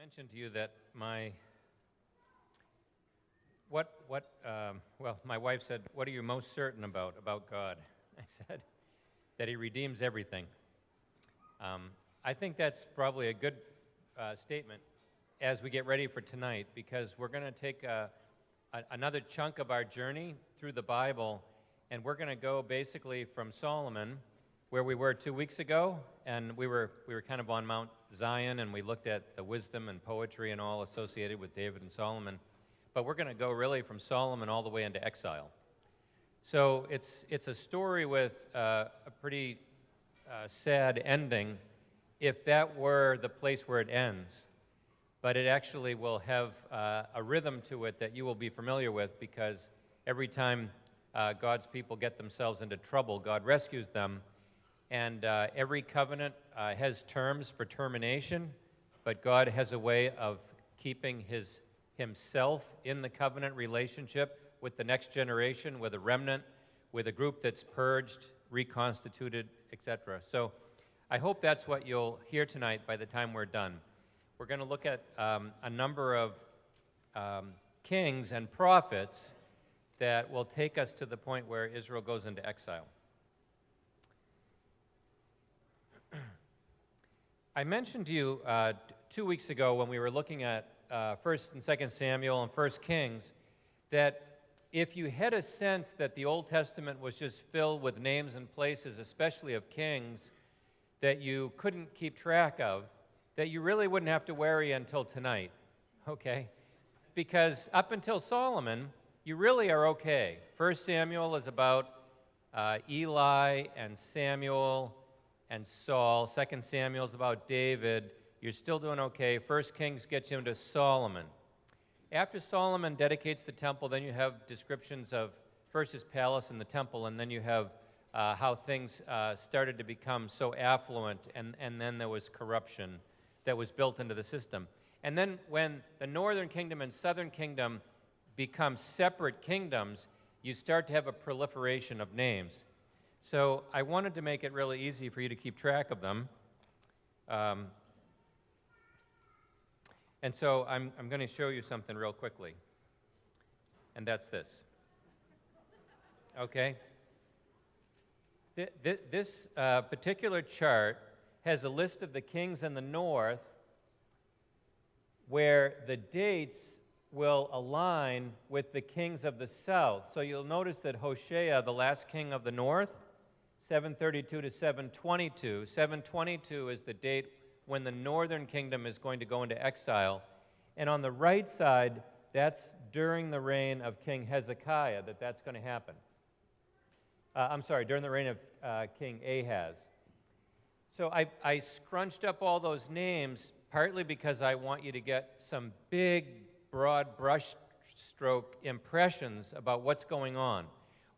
mentioned to you that my wife said, "What are you most certain about God?" I said that He redeems everything. I think that's probably a good statement as we get ready for tonight, because we're going to take another chunk of our journey through the Bible, and we're going to go basically from Solomon, where we were 2 weeks ago, and we were kind of on Mount Zion, and we looked at the wisdom and poetry and all associated with David and Solomon. But we're going to go really from Solomon all the way into exile. So it's a story with a pretty sad ending, if that were the place where it ends. But it actually will have a rhythm to it that you will be familiar with, because every time God's people get themselves into trouble, God rescues them. And every covenant has terms for termination, but God has a way of keeping himself in the covenant relationship with the next generation, with a remnant, with a group that's purged, reconstituted, etc. So I hope that's what you'll hear tonight by the time we're done. We're going to look at a number of kings and prophets that will take us to the point where Israel goes into exile. I mentioned to you 2 weeks ago when we were looking at 1st and 2nd Samuel and 1st Kings that if you had a sense that the Old Testament was just filled with names and places, especially of kings, that you couldn't keep track of, that you really wouldn't have to worry until tonight, okay? Because up until Solomon, you really are okay. 1st Samuel is about Eli and Samuel and Saul. 2nd Samuel is about David. You're still doing okay. 1st Kings gets you into Solomon. After Solomon dedicates the temple, then you have descriptions of first his palace and the temple, and then you have how things started to become so affluent, and then there was corruption that was built into the system. And then when the northern kingdom and southern kingdom become separate kingdoms, you start to have a proliferation of names. So I wanted to make it really easy for you to keep track of them. And so I'm going to show you something real quickly. And that's this. Okay? This particular chart has a list of the kings in the north where the dates will align with the kings of the south. So you'll notice that Hoshea, the last king of the north, 732 to 722. 722 is the date when the northern kingdom is going to go into exile. And on the right side, that's during the reign of King Hezekiah that's going to happen. During the reign of King Ahaz. So I scrunched up all those names partly because I want you to get some big, broad brushstroke impressions about what's going on.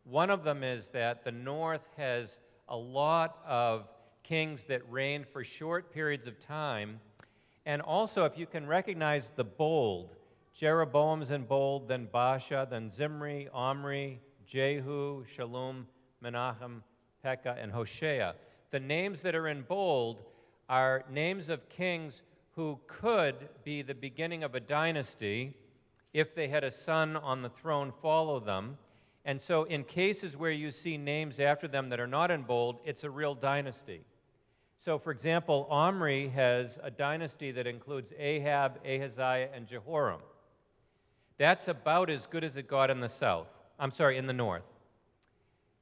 One of them is that the north has a lot of kings that reigned for short periods of time. And also, if you can recognize the bold, Jeroboam's in bold, then Baasha, then Zimri, Omri, Jehu, Shalom, Menachem, Pekah, and Hoshea. The names that are in bold are names of kings who could be the beginning of a dynasty if they had a son on the throne follow them. And so in cases where you see names after them that are not in bold, it's a real dynasty. So for example, Omri has a dynasty that includes Ahab, Ahaziah, and Jehoram. That's about as good as it got in the north.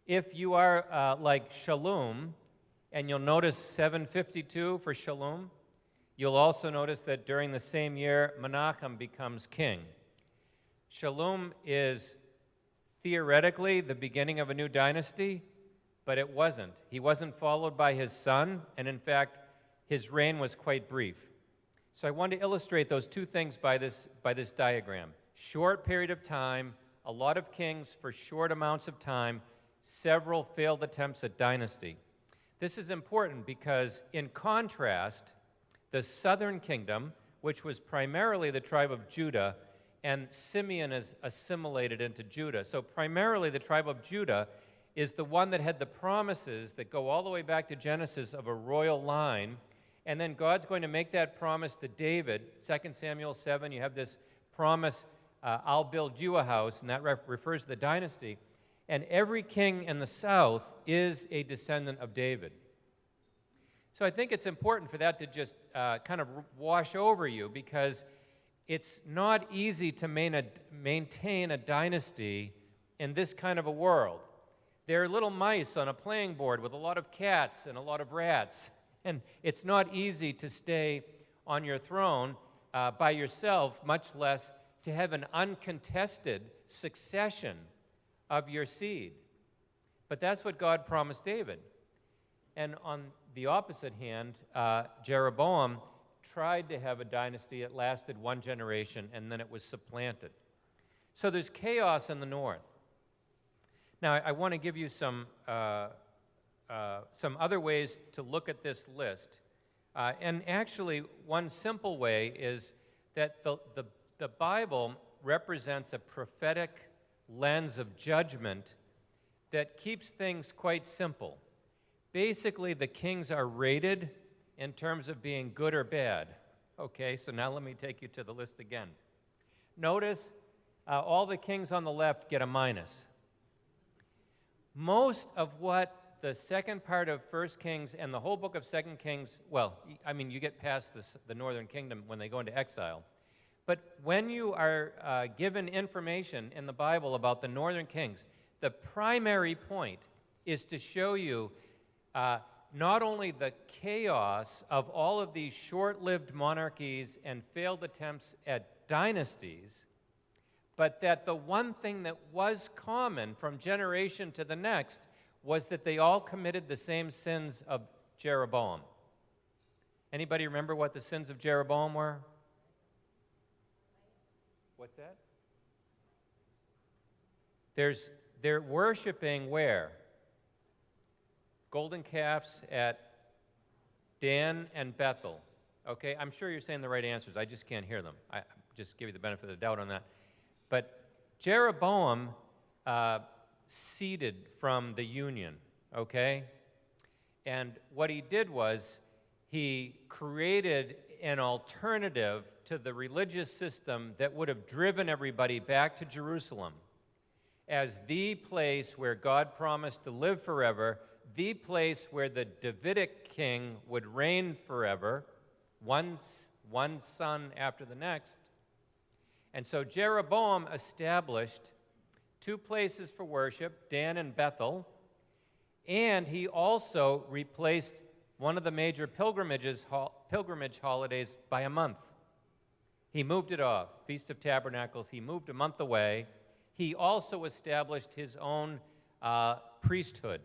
If you are like Shalom, and you'll notice 752 for Shalom, you'll also notice that during the same year, Menachem becomes king. Shalom is theoretically the beginning of a new dynasty, but it wasn't. He wasn't followed by his son, and in fact, his reign was quite brief. So I want to illustrate those two things by this diagram. Short period of time, a lot of kings for short amounts of time, several failed attempts at dynasty. This is important because, in contrast, the southern kingdom, which was primarily the tribe of Judah, and Simeon is assimilated into Judah. So primarily the tribe of Judah is the one that had the promises that go all the way back to Genesis of a royal line, And then God's going to make that promise to David. 2 Samuel 7, you have this promise, I'll build you a house, and that refers to the dynasty. And every king in the south is a descendant of David. So I think it's important for that to just kind of wash over you, because it's not easy to maintain a dynasty in this kind of a world. They're little mice on a playing board with a lot of cats and a lot of rats. And it's not easy to stay on your throne by yourself, much less to have an uncontested succession of your seed. But that's what God promised David. And on the opposite hand, Jeroboam tried to have a dynasty. It lasted one generation, and then it was supplanted. So there's chaos in the north. Now, I want to give you some other ways to look at this list. And actually, one simple way is that the Bible represents a prophetic lens of judgment that keeps things quite simple. Basically, the kings are rated in terms of being good or bad. Okay, so now let me take you to the list again. Notice all the kings on the left get a minus. Most of what the second part of 1 Kings and the whole book of 2 Kings, well, I mean, you get past the northern kingdom when they go into exile. But when you are given information in the Bible about the northern kings, the primary point is to show you not only the chaos of all of these short-lived monarchies and failed attempts at dynasties, but that the one thing that was common from generation to the next was that they all committed the same sins of Jeroboam. Anybody remember what the sins of Jeroboam were? What's that? They're worshiping where? Golden calves at Dan and Bethel. Okay, I'm sure you're saying the right answers. I just can't hear them. I just give you the benefit of the doubt on that. But Jeroboam seceded from the union, okay? And what he did was he created an alternative to the religious system that would have driven everybody back to Jerusalem as the place where God promised to live forever, the place where the Davidic king would reign forever, one son after the next. And so Jeroboam established two places for worship, Dan and Bethel, and he also replaced one of the major pilgrimage holidays by a month. He moved it off, Feast of Tabernacles. He moved a month away. He also established his own priesthood.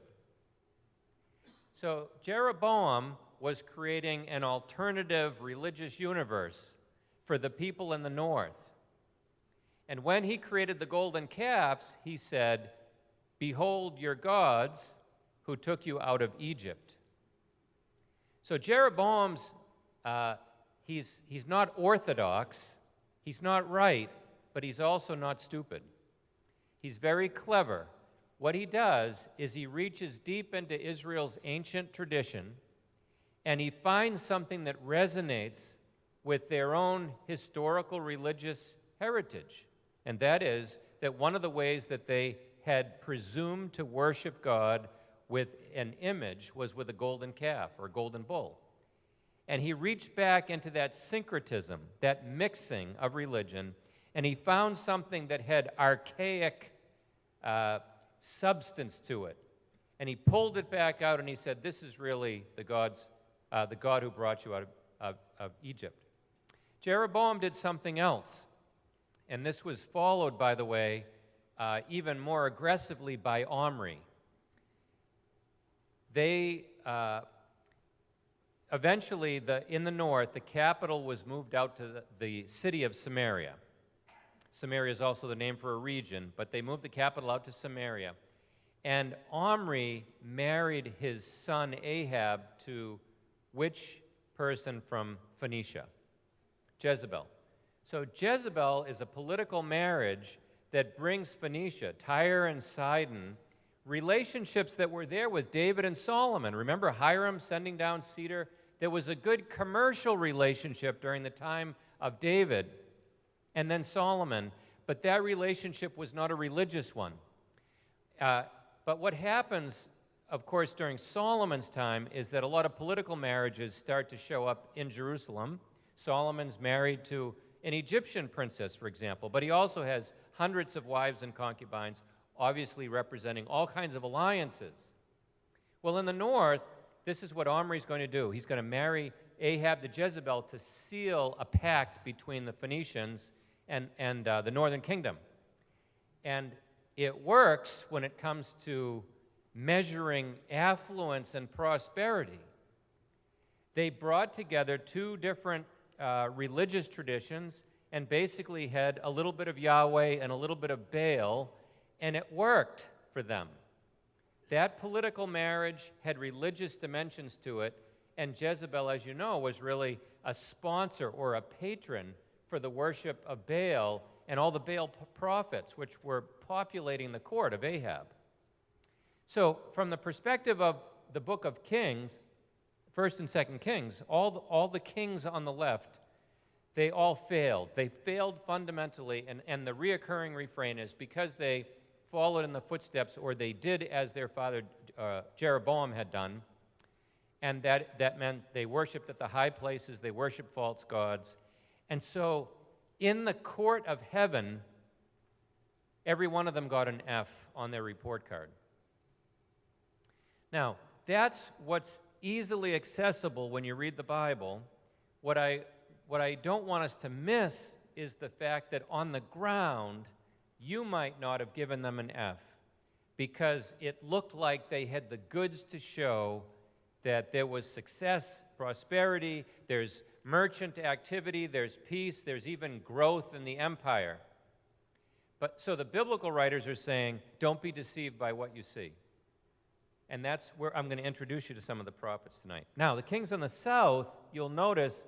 So Jeroboam was creating an alternative religious universe for the people in the north. And when he created the golden calves, he said, "Behold your gods who took you out of Egypt." So Jeroboam's, he's not orthodox, he's not right, but he's also not stupid. He's very clever. What he does is he reaches deep into Israel's ancient tradition, and he finds something that resonates with their own historical religious heritage. And that is that one of the ways that they had presumed to worship God with an image was with a golden calf or a golden bull. And he reached back into that syncretism, that mixing of religion, and he found something that had archaic substance to it. And he pulled it back out and he said, this is really the God who brought you out of Egypt. Jeroboam did something else. And this was followed, by the way, even more aggressively by Omri. They eventually, in the north, the capital was moved out to the city of Samaria. Samaria is also the name for a region, but they moved the capital out to Samaria. And Omri married his son Ahab to which person from Phoenicia? Jezebel. So Jezebel is a political marriage that brings Phoenicia, Tyre and Sidon, relationships that were there with David and Solomon. Remember Hiram sending down cedar there was a good commercial relationship during the time of David and then Solomon, but that relationship was not a religious one. But what happens, of course, during Solomon's time is that a lot of political marriages start to show up in Jerusalem. Solomon's married to an Egyptian princess, for example, but he also has hundreds of wives and concubines, obviously representing all kinds of alliances. Well, in the north, this is what Omri's going to do. He's going to marry Ahab the Jezebel to seal a pact between the Phoenicians and the northern kingdom. And it works when it comes to measuring affluence and prosperity. They brought together two different religious traditions and basically had a little bit of Yahweh and a little bit of Baal, and it worked for them. That political marriage had religious dimensions to it, and Jezebel, as you know, was really a sponsor or a patron for the worship of Baal and all the Baal prophets, which were populating the court of Ahab. So from the perspective of the book of Kings, 1st and 2nd Kings, all the kings on the left, they all failed. They failed fundamentally, and the reoccurring refrain is because they followed in the footsteps, or they did as their father Jeroboam had done, and that meant they worshiped at the high places, they worshiped false gods. And so in the court of heaven, every one of them got an F on their report card. Now, that's what's easily accessible when you read the Bible. What I don't want us to miss is the fact that on the ground, you might not have given them an F because it looked like they had the goods to show that there was success, prosperity, there's merchant activity, there's peace, there's even growth in the empire. So the biblical writers are saying, don't be deceived by what you see. And that's where I'm going to introduce you to some of the prophets tonight. Now, the kings on the south, you'll notice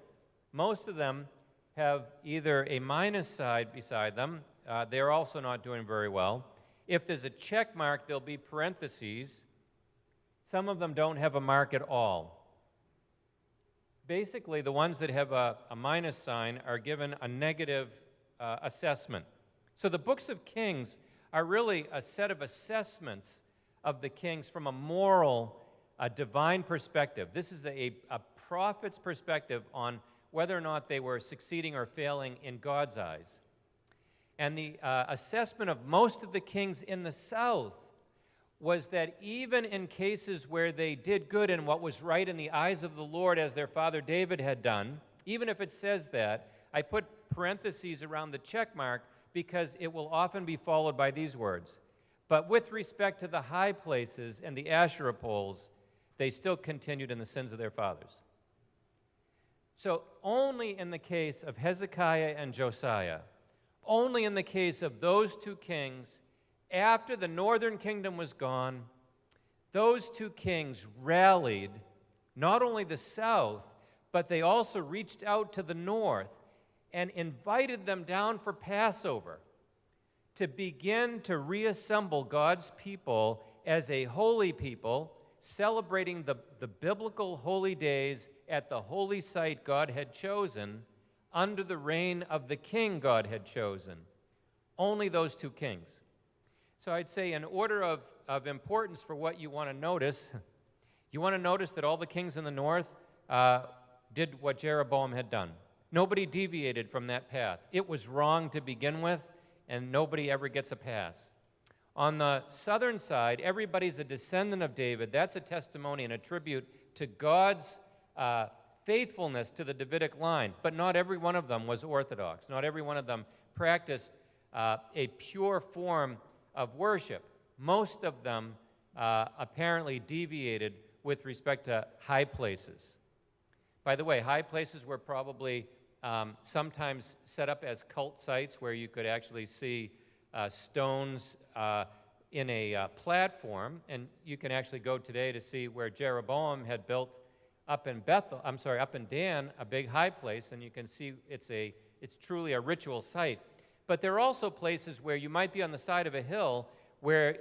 most of them have either a minus side beside them. They're also not doing very well. If there's a check mark, there'll be parentheses. Some of them don't have a mark at all. Basically, the ones that have a minus sign are given a negative assessment. So the books of Kings are really a set of assessments of the kings from a moral, divine perspective. This is a prophet's perspective on whether or not they were succeeding or failing in God's eyes. And the assessment of most of the kings in the south was that even in cases where they did good and what was right in the eyes of the Lord, as their father David had done, even if it says that, I put parentheses around the check mark because it will often be followed by these words. But with respect to the high places and the Asherah poles, they still continued in the sins of their fathers. So only in the case of Hezekiah and Josiah, only in the case of those two kings, after the northern kingdom was gone, those two kings rallied not only the south, but they also reached out to the north and invited them down for Passover to begin to reassemble God's people as a holy people, celebrating the biblical holy days at the holy site God had chosen under the reign of the king God had chosen. Only those two kings. So I'd say in order of importance for what you want to notice, you want to notice that all the kings in the north did what Jeroboam had done. Nobody deviated from that path. It was wrong to begin with, and nobody ever gets a pass. On the southern side, everybody's a descendant of David. That's a testimony and a tribute to God's faithfulness to the Davidic line. But not every one of them was Orthodox. Not every one of them practiced a pure form of worship. Most of them apparently deviated with respect to high places. By the way, high places were probably sometimes set up as cult sites where you could actually see stones in a platform, and you can actually go today to see where Jeroboam had built up in Dan, a big high place, and you can see it's truly a ritual site. But there are also places where you might be on the side of a hill where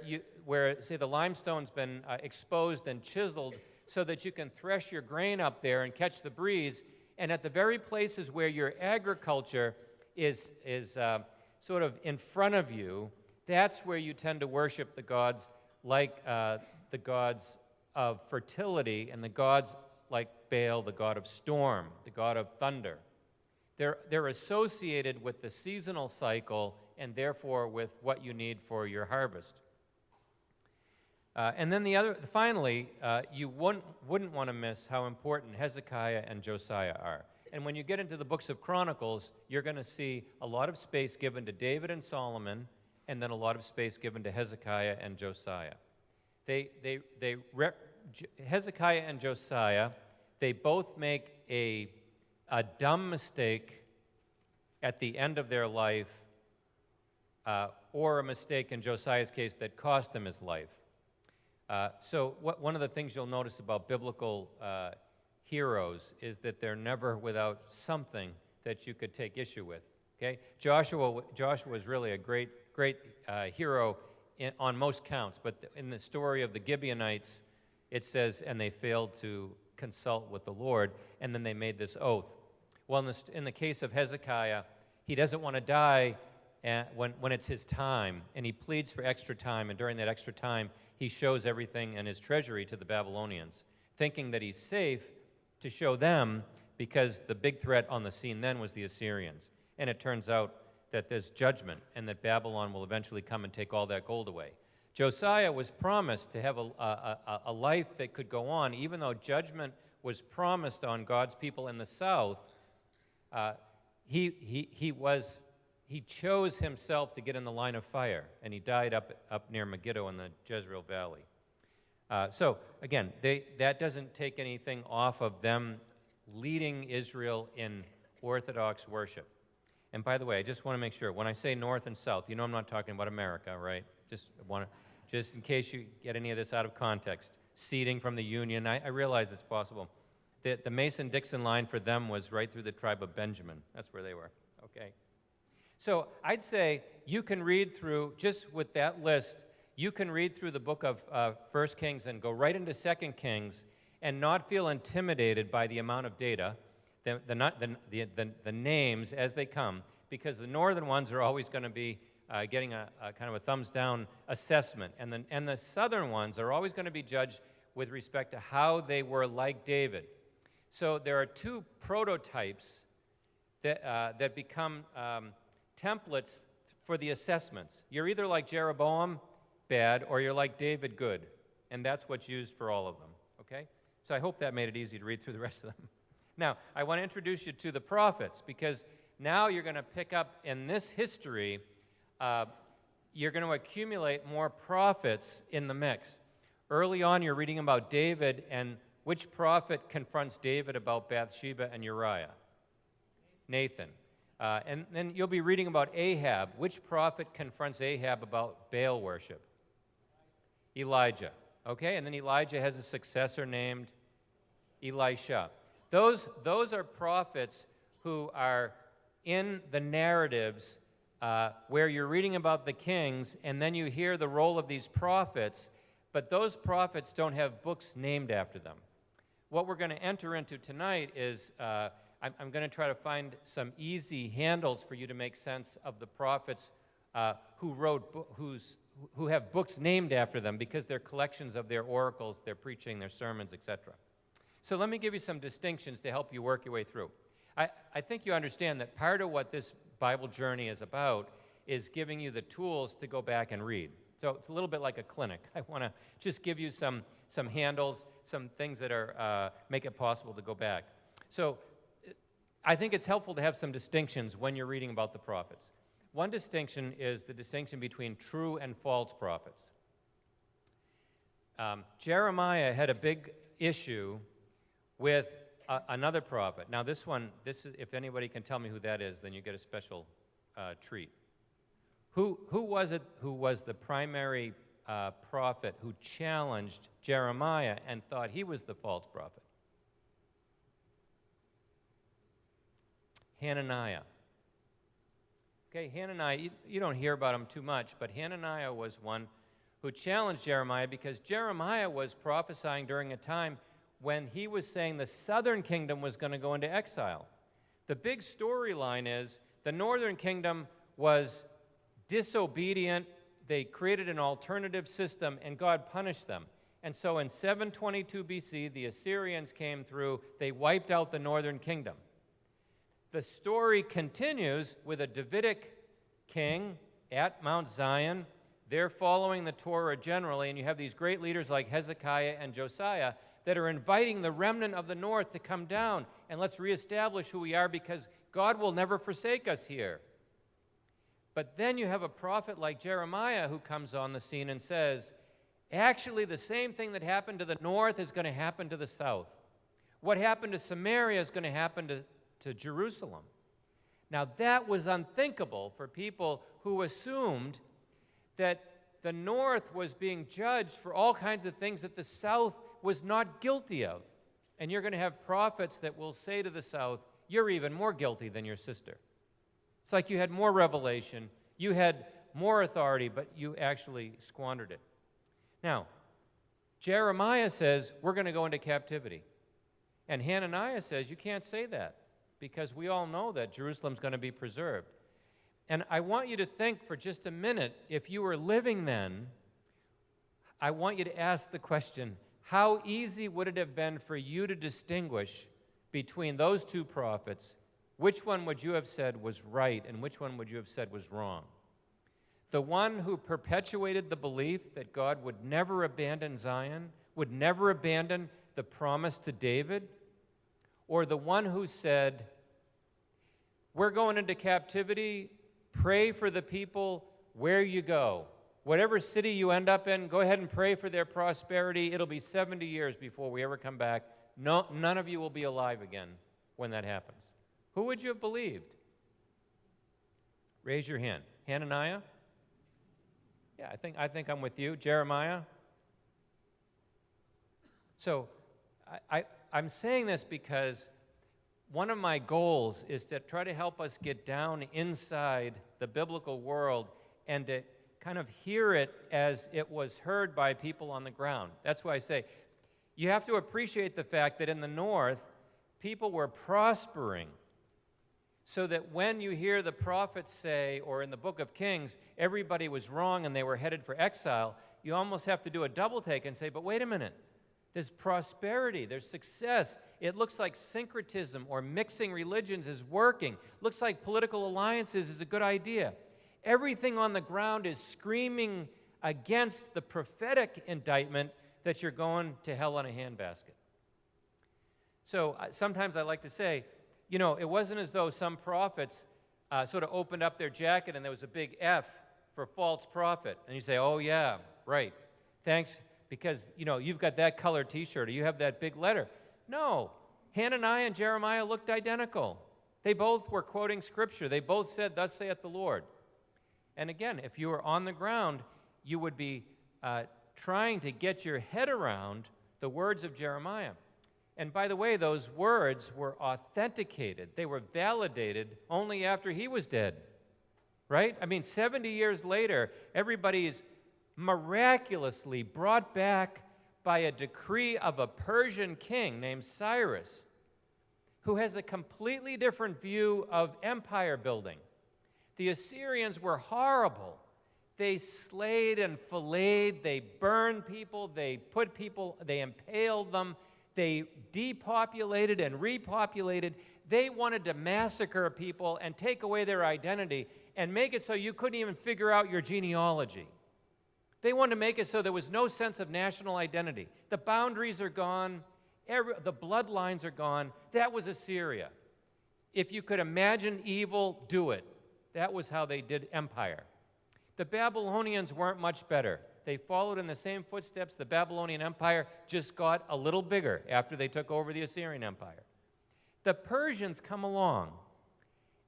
say the limestone's been exposed and chiseled so that you can thresh your grain up there and catch the breeze. And at the very places where your agriculture is sort of in front of you, that's where you tend to worship the gods like the gods of fertility and the gods like Baal, the god of storm, the god of thunder. They're associated with the seasonal cycle and therefore with what you need for your harvest. And then finally, you wouldn't want to miss how important Hezekiah and Josiah are. And when you get into the books of Chronicles, you're going to see a lot of space given to David and Solomon, and then a lot of space given to Hezekiah and Josiah. Hezekiah and Josiah, they both make a dumb mistake at the end of their life, or a mistake in Josiah's case that cost him his life. So one of the things you'll notice about biblical heroes is that they're never without something that you could take issue with. Okay, Joshua is really a great hero on most counts, but in the story of the Gibeonites, it says, and they failed to consult with the Lord, and then they made this oath. Well, in the case of Hezekiah, he doesn't want to die when it's his time, and he pleads for extra time, and during that extra time, he shows everything in his treasury to the Babylonians, thinking that he's safe to show them because the big threat on the scene then was the Assyrians. And it turns out that there's judgment and that Babylon will eventually come and take all that gold away. Josiah was promised to have a life that could go on, even though judgment was promised on God's people in the south. He chose himself to get in the line of fire, and he died up near Megiddo in the Jezreel Valley. So again, that doesn't take anything off of them leading Israel in Orthodox worship. And by the way, I just want to make sure, when I say north and south, you know I'm not talking about America, right? Just in case you get any of this out of context. Seeding from the Union, I realize it's possible. The Mason-Dixon line for them was right through the tribe of Benjamin. That's where they were, okay? So I'd say you can read through, just with that list, you can read through the book of 1 Kings and go right into 2 Kings and not feel intimidated by the amount of data, the names as they come, because the northern ones are always going to be getting a kind of a thumbs down assessment, and the southern ones are always going to be judged with respect to how they were like David. So there are two prototypes that become templates for the assessments. You're either like Jeroboam, bad, or you're like David, good. And that's what's used for all of them, okay? So I hope that made it easy to read through the rest of them. Now, I want to introduce you to the prophets, because now you're going to pick up in this history, you're going to accumulate more prophets in the mix. Early on, you're reading about David, and which prophet confronts David about Bathsheba and Uriah? Nathan. And then you'll be reading about Ahab. Which prophet confronts Ahab about Baal worship? Elijah. Okay, and then Elijah has a successor named Elisha. Those are prophets who are in the narratives where you're reading about the kings, and then you hear the role of these prophets, but those prophets don't have books named after them. What we're going to enter into tonight is I'm going to try to find some easy handles for you to make sense of the prophets who have books named after them, because they're collections of their oracles, their preaching, their sermons, etc. So let me give you some distinctions to help you work your way through. I think you understand that part of what this Bible journey is about is giving you the tools to go back and read. So it's a little bit like a clinic. I want to just give you some handles, some things that are make it possible to go back. So I think it's helpful to have some distinctions when you're reading about the prophets. One distinction is the distinction between true and false prophets. Jeremiah had a big issue with another prophet. Now this is, if anybody can tell me who that is, then you get a special treat. Who was it who was the primary prophet who challenged Jeremiah and thought he was the false prophet? Hananiah. Okay, Hananiah, you don't hear about him too much, but Hananiah was one who challenged Jeremiah because Jeremiah was prophesying during a time when he was saying the southern kingdom was going to go into exile. The big storyline is the northern kingdom was disobedient. They created an alternative system, and God punished them. And so in 722 BC, the Assyrians came through. They wiped out the northern kingdom. The story continues with a Davidic king at Mount Zion. They're following the Torah generally, and you have these great leaders like Hezekiah and Josiah that are inviting the remnant of the north to come down, and let's reestablish who we are because God will never forsake us here. But then you have a prophet like Jeremiah who comes on the scene and says, actually, the same thing that happened to the north is going to happen to the south. What happened to Samaria is going to happen to Jerusalem. Now, that was unthinkable for people who assumed that the north was being judged for all kinds of things that the south was not guilty of. And you're going to have prophets that will say to the south, you're even more guilty than your sister. It's like you had more revelation, you had more authority, but you actually squandered it. Now, Jeremiah says, we're going to go into captivity. And Hananiah says, you can't say that, because we all know that Jerusalem's going to be preserved. And I want you to think for just a minute, if you were living then, I want you to ask the question, how easy would it have been for you to distinguish between those two prophets? Which one would you have said was right, and which one would you have said was wrong? The one who perpetuated the belief that God would never abandon Zion, would never abandon the promise to David, or the one who said, we're going into captivity, pray for the people where you go. Whatever city you end up in, go ahead and pray for their prosperity. It'll be 70 years before we ever come back. No, none of you will be alive again when that happens. Who would you have believed? Raise your hand. Hananiah? Yeah, I think I'm with you. Jeremiah? So I'm saying this because one of my goals is to try to help us get down inside the biblical world and to kind of hear it as it was heard by people on the ground. That's why I say you have to appreciate the fact that in the north, people were prospering, so that when you hear the prophets say, or in the book of Kings, everybody was wrong and they were headed for exile, you almost have to do a double take and say, but wait a minute. There's prosperity, there's success. It looks like syncretism or mixing religions is working. Looks like political alliances is a good idea. Everything on the ground is screaming against the prophetic indictment that you're going to hell in a handbasket. So sometimes I like to say, you know, it wasn't as though some prophets sort of opened up their jacket and there was a big F for false prophet. And you say, oh yeah, right. Thanks. Because, you know, you've got that colored T-shirt or you have that big letter. No, Hananiah and Jeremiah looked identical. They both were quoting Scripture. They both said, thus saith the Lord. And again, if you were on the ground, you would be trying to get your head around the words of Jeremiah. And by the way, those words were authenticated. They were validated only after he was dead, right? I mean, 70 years later, everybody is miraculously brought back by a decree of a Persian king named Cyrus, who has a completely different view of empire building. The Assyrians were horrible. They slayed and filleted, they burned people, they impaled them, they depopulated and repopulated. They wanted to massacre people and take away their identity and make it so you couldn't even figure out your genealogy. They wanted to make it so there was no sense of national identity. The boundaries are gone. The bloodlines are gone. That was Assyria. If you could imagine evil, do it. That was how they did empire. The Babylonians weren't much better. They followed in the same footsteps. The Babylonian Empire just got a little bigger after they took over the Assyrian Empire. The Persians come along,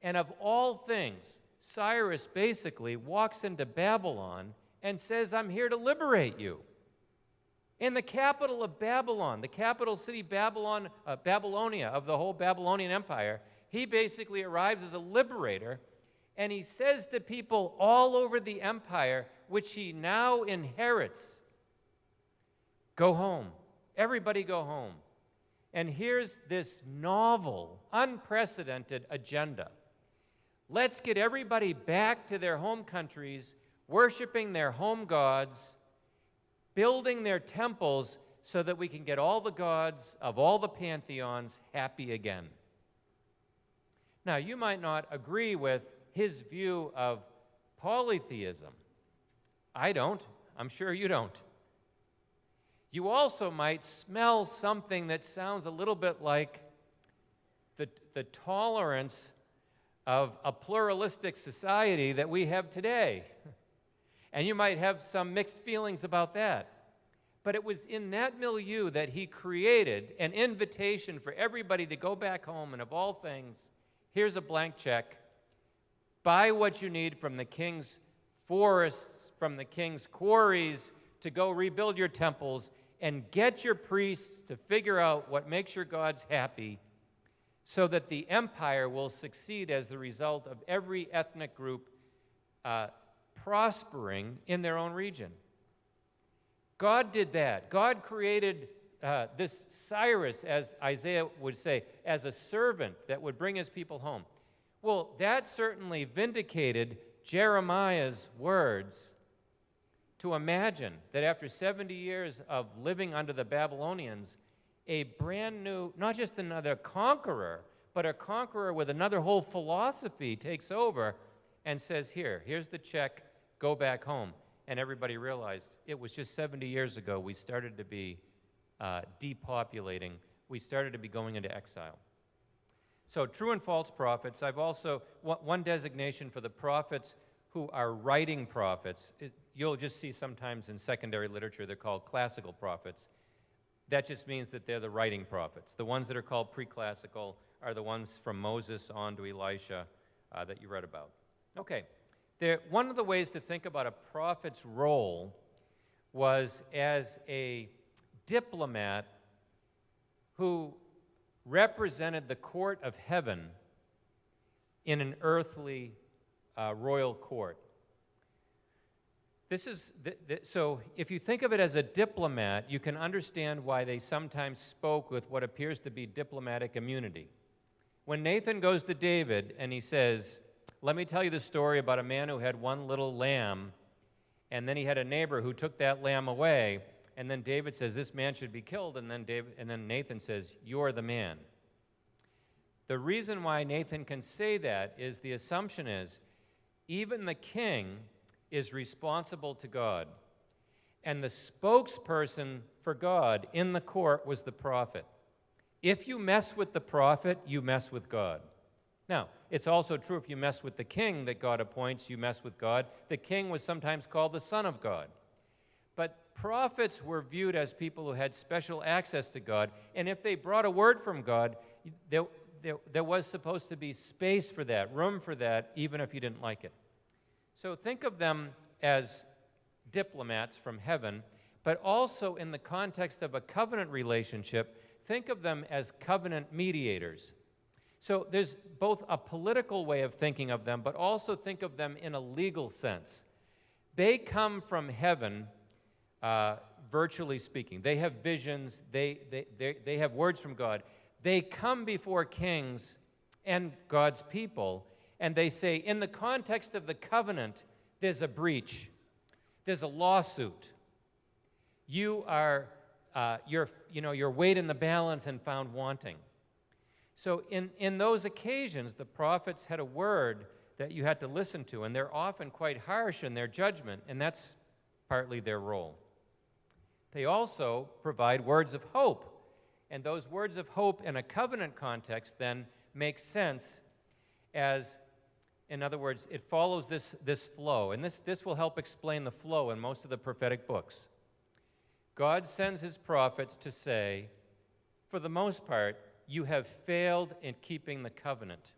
and of all things, Cyrus basically walks into Babylon and says, I'm here to liberate you. In the capital of Babylon, the capital city Babylonia of the whole Babylonian Empire, he basically arrives as a liberator, and he says to people all over the empire, which he now inherits, go home. Everybody go home. And here's this novel, unprecedented agenda. Let's get everybody back to their home countries, worshiping their home gods, building their temples so that we can get all the gods of all the pantheons happy again. Now, you might not agree with his view of polytheism. I don't. I'm sure you don't. You also might smell something that sounds a little bit like the tolerance of a pluralistic society that we have today. And you might have some mixed feelings about that. But it was in that milieu that he created an invitation for everybody to go back home, and of all things, here's a blank check. Buy what you need from the king's forests, from the king's quarries, to go rebuild your temples, and get your priests to figure out what makes your gods happy so that the empire will succeed as the result of every ethnic group prospering in their own region. God did that. God created this Cyrus, as Isaiah would say, as a servant that would bring his people home. Well, that certainly vindicated Jeremiah's words to imagine that after 70 years of living under the Babylonians, a brand new, not just another conqueror, but a conqueror with another whole philosophy takes over and says, here's the check, go back home. And everybody realized it was just 70 years ago we started to be depopulating. We started to be going into exile. So true and false prophets. I've also, one designation for the prophets who are writing prophets, you'll just see sometimes in secondary literature they're called classical prophets. That just means that they're the writing prophets. The ones that are called pre-classical are the ones from Moses on to Elisha that you read about. Okay, one of the ways to think about a prophet's role was as a diplomat who represented the court of heaven in an earthly royal court. So if you think of it as a diplomat, you can understand why they sometimes spoke with what appears to be diplomatic immunity. When Nathan goes to David and he says, let me tell you the story about a man who had one little lamb, and then he had a neighbor who took that lamb away, and then David says, this man should be killed, and then Nathan says, you're the man. The reason why Nathan can say that is the assumption is even the king is responsible to God. And the spokesperson for God in the court was the prophet. If you mess with the prophet, you mess with God. Now, it's also true if you mess with the king that God appoints, you mess with God. The king was sometimes called the Son of God. But prophets were viewed as people who had special access to God, and if they brought a word from God, there was supposed to be space for that, room for that, even if you didn't like it. So think of them as diplomats from heaven, but also in the context of a covenant relationship, think of them as covenant mediators. So there's both a political way of thinking of them, but also think of them in a legal sense. They come from heaven, virtually speaking. They have visions. They have words from God. They come before kings and God's people, and they say, in the context of the covenant, there's a breach. There's a lawsuit. You're weighed in the balance and found wanting. So in those occasions, the prophets had a word that you had to listen to, and they're often quite harsh in their judgment, and that's partly their role. They also provide words of hope, and those words of hope in a covenant context then make sense as, in other words, it follows this flow, and this will help explain the flow in most of the prophetic books. God sends his prophets to say, for the most part, you have failed in keeping the covenant.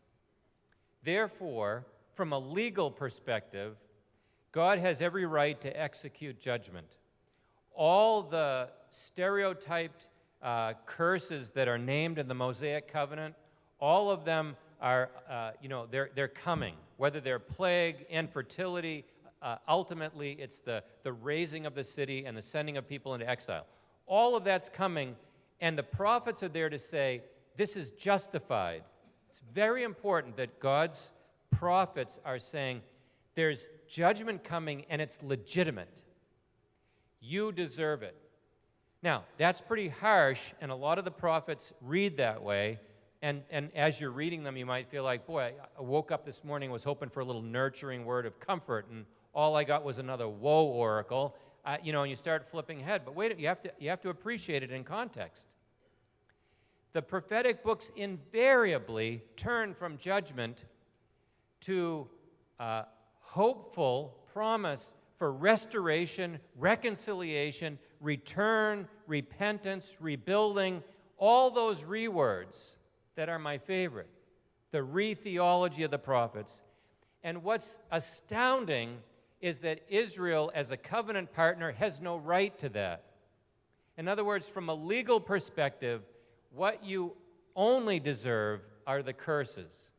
Therefore, from a legal perspective, God has every right to execute judgment. All the stereotyped curses that are named in the Mosaic covenant, all of them are, they're coming. Whether they're plague, infertility, ultimately it's the raising of the city and the sending of people into exile. All of that's coming, And the prophets are there to say, this is justified. It's very important that God's prophets are saying, there's judgment coming and it's legitimate. You deserve it. Now, that's pretty harsh, and a lot of the prophets read that way. And as you're reading them, you might feel like, boy, I woke up this morning, was hoping for a little nurturing word of comfort, and all I got was another woe oracle. And you start flipping ahead. But wait, you have to appreciate it in context. The prophetic books invariably turn from judgment to hopeful promise for restoration, reconciliation, return, repentance, rebuilding, all those re-words that are my favorite, the re-theology of the prophets. And what's astounding is that Israel, as a covenant partner, has no right to that. In other words, from a legal perspective, what you only deserve are the curses.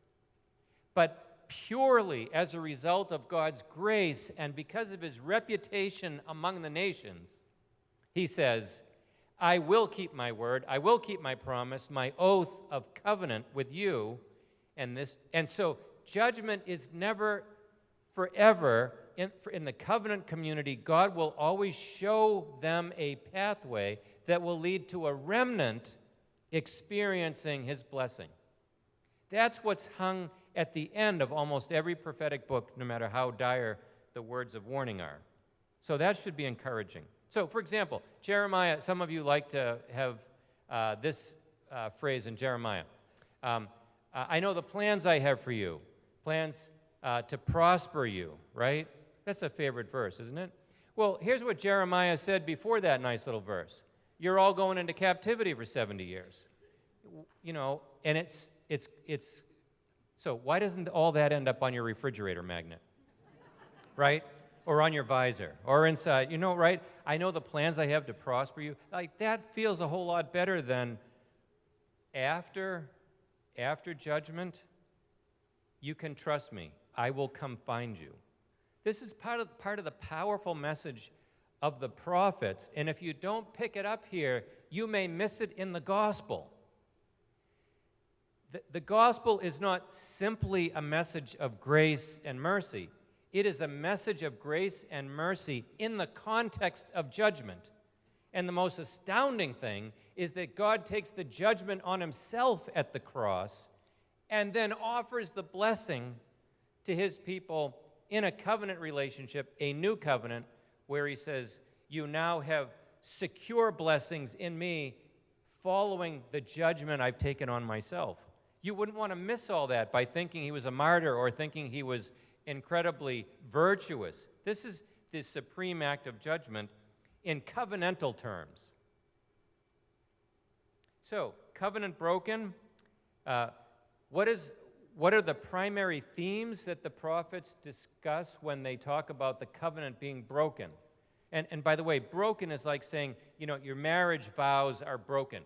But purely as a result of God's grace and because of his reputation among the nations, he says, I will keep my word, I will keep my promise, my oath of covenant with you. And so judgment is never forever. In the covenant community, God will always show them a pathway that will lead to a remnant experiencing his blessing. That's what's hung at the end of almost every prophetic book, no matter how dire the words of warning are. So that should be encouraging. So, for example, Jeremiah, some of you like to have this phrase in Jeremiah. I know the plans I have for you, plans to prosper you, right? That's a favorite verse, isn't it? Well, here's what Jeremiah said before that nice little verse. You're all going into captivity for 70 years. And it's so why doesn't all that end up on your refrigerator magnet? Right? Or on your visor, or inside, right? I know the plans I have to prosper you. Like, that feels a whole lot better than after judgment, you can trust me. I will come find you. This is part of the powerful message of the prophets, and if you don't pick it up here, you may miss it in the gospel. The gospel is not simply a message of grace and mercy. It is a message of grace and mercy in the context of judgment. And the most astounding thing is that God takes the judgment on himself at the cross and then offers the blessing to his people in a covenant relationship, a new covenant, where he says, you now have secure blessings in me following the judgment I've taken on myself. You wouldn't want to miss all that by thinking he was a martyr or thinking he was incredibly virtuous. This is the supreme act of judgment in covenantal terms. So, covenant broken. What are the primary themes that the prophets discuss when they talk about the covenant being broken? And by the way, broken is like saying, your marriage vows are broken.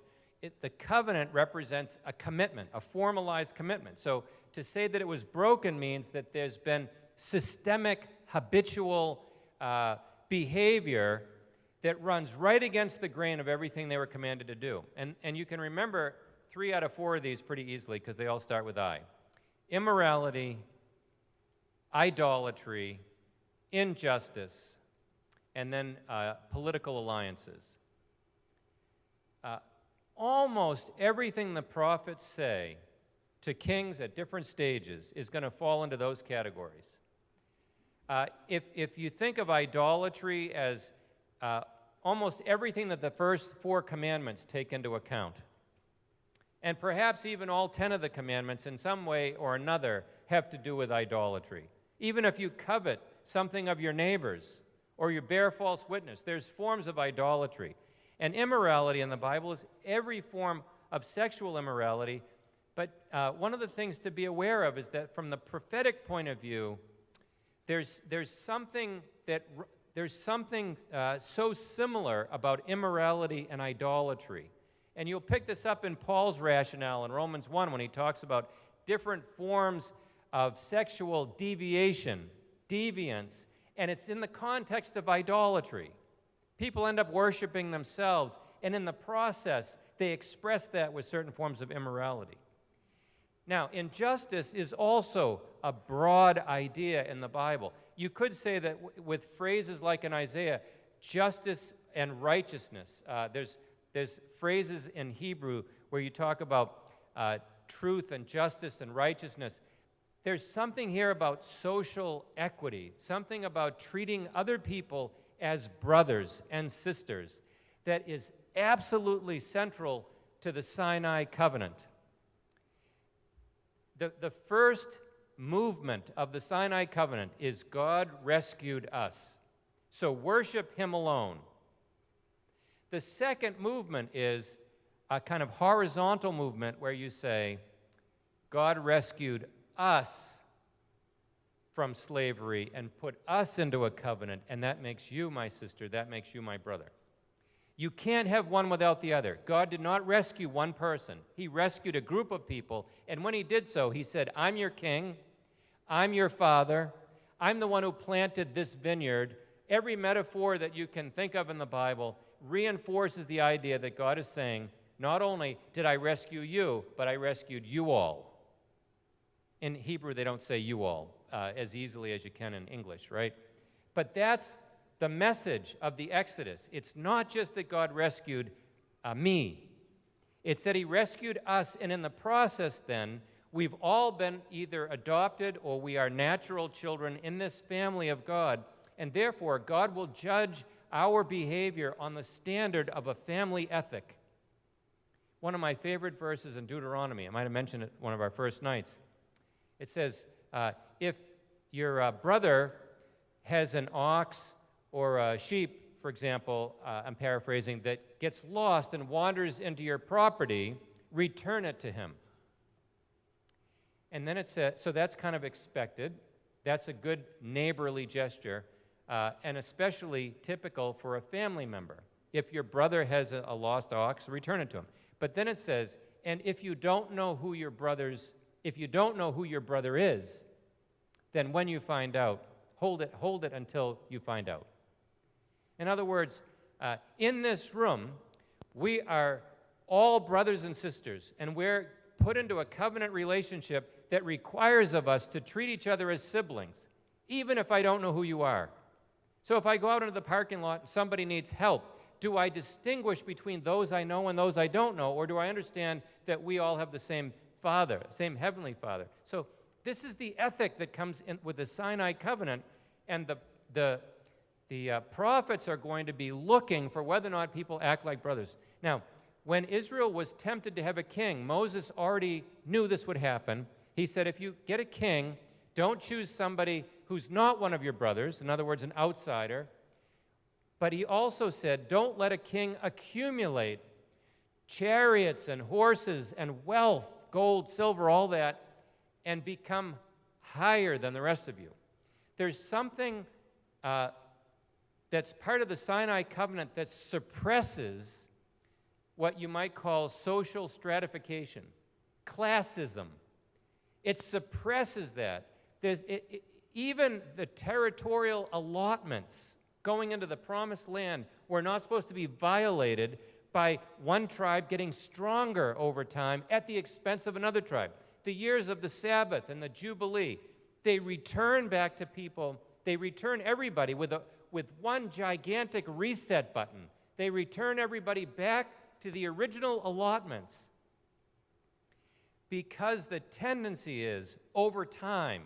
The covenant represents a commitment, a formalized commitment. So to say that it was broken means that there's been systemic, habitual behavior that runs right against the grain of everything they were commanded to do. And you can remember 3 out of 4 of these pretty easily because they all start with I. Immorality, idolatry, injustice, and then political alliances. Almost everything the prophets say to kings at different stages is going to fall into those categories. If you think of idolatry as almost everything that the first 4 commandments take into account, and perhaps even all 10 of the commandments in some way or another have to do with idolatry. Even if you covet something of your neighbor's or you bear false witness, there's forms of idolatry. And immorality in the Bible is every form of sexual immorality. But one of the things to be aware of is that from the prophetic point of view, there's something so similar about immorality and idolatry. And you'll pick this up in Paul's rationale in Romans 1 when he talks about different forms of sexual deviation, deviance, and it's in the context of idolatry. People end up worshiping themselves, And in the process, they express that with certain forms of immorality. Now, injustice is also a broad idea in the Bible. You could say that with phrases like in Isaiah, justice and righteousness. There's phrases in Hebrew where you talk about truth and justice and righteousness. There's something here about social equity, something about treating other people as brothers and sisters that is absolutely central to the Sinai covenant. The first movement of the Sinai covenant is God rescued us. So worship him alone. The second movement is a kind of horizontal movement where you say, God rescued us from slavery and put us into a covenant, and that makes you my sister, that makes you my brother. You can't have one without the other. God did not rescue one person. He rescued a group of people, and when he did so, he said, I'm your king, I'm your father, I'm the one who planted this vineyard. Every metaphor that you can think of in the Bible reinforces the idea that God is saying, not only did I rescue you, but I rescued you all. In Hebrew, they don't say you all as easily as you can in English, right? But that's the message of the Exodus. It's not just that God rescued me. It's that he rescued us, and in the process then, we've all been either adopted or we are natural children in this family of God, and therefore God will judge our behavior on the standard of a family ethic. One of my favorite verses in Deuteronomy, I might have mentioned it one of our first nights. It says, if your brother has an ox or a sheep, for example, I'm paraphrasing, that gets lost and wanders into your property, return it to him. And then it says, so that's kind of expected. That's a good neighborly gesture, and especially typical for a family member. If your brother has a lost ox, return it to him. But then it says, and if you don't know who your brother is, then when you find out, hold it until you find out. In other words, in this room, we are all brothers and sisters, and we're put into a covenant relationship that requires of us to treat each other as siblings, even if I don't know who you are. So if I go out into the parking lot and somebody needs help, do I distinguish between those I know and those I don't know, or do I understand that we all have the same Father, same Heavenly Father? So this is the ethic that comes in with the Sinai covenant, and the prophets are going to be looking for whether or not people act like brothers. Now, when Israel was tempted to have a king, Moses already knew this would happen. He said, if you get a king, don't choose somebody who's not one of your brothers, in other words, an outsider. But he also said, don't let a king accumulate chariots and horses and wealth, gold, silver, all that, and become higher than the rest of you. There's something that's part of the Sinai covenant that suppresses what you might call social stratification, classism. It suppresses that. Even the territorial allotments going into the promised land were not supposed to be violated by one tribe getting stronger over time at the expense of another tribe. The years of the Sabbath and the Jubilee, they return back to people. They return everybody with one gigantic reset button. They return everybody back to the original allotments, because the tendency is, over time,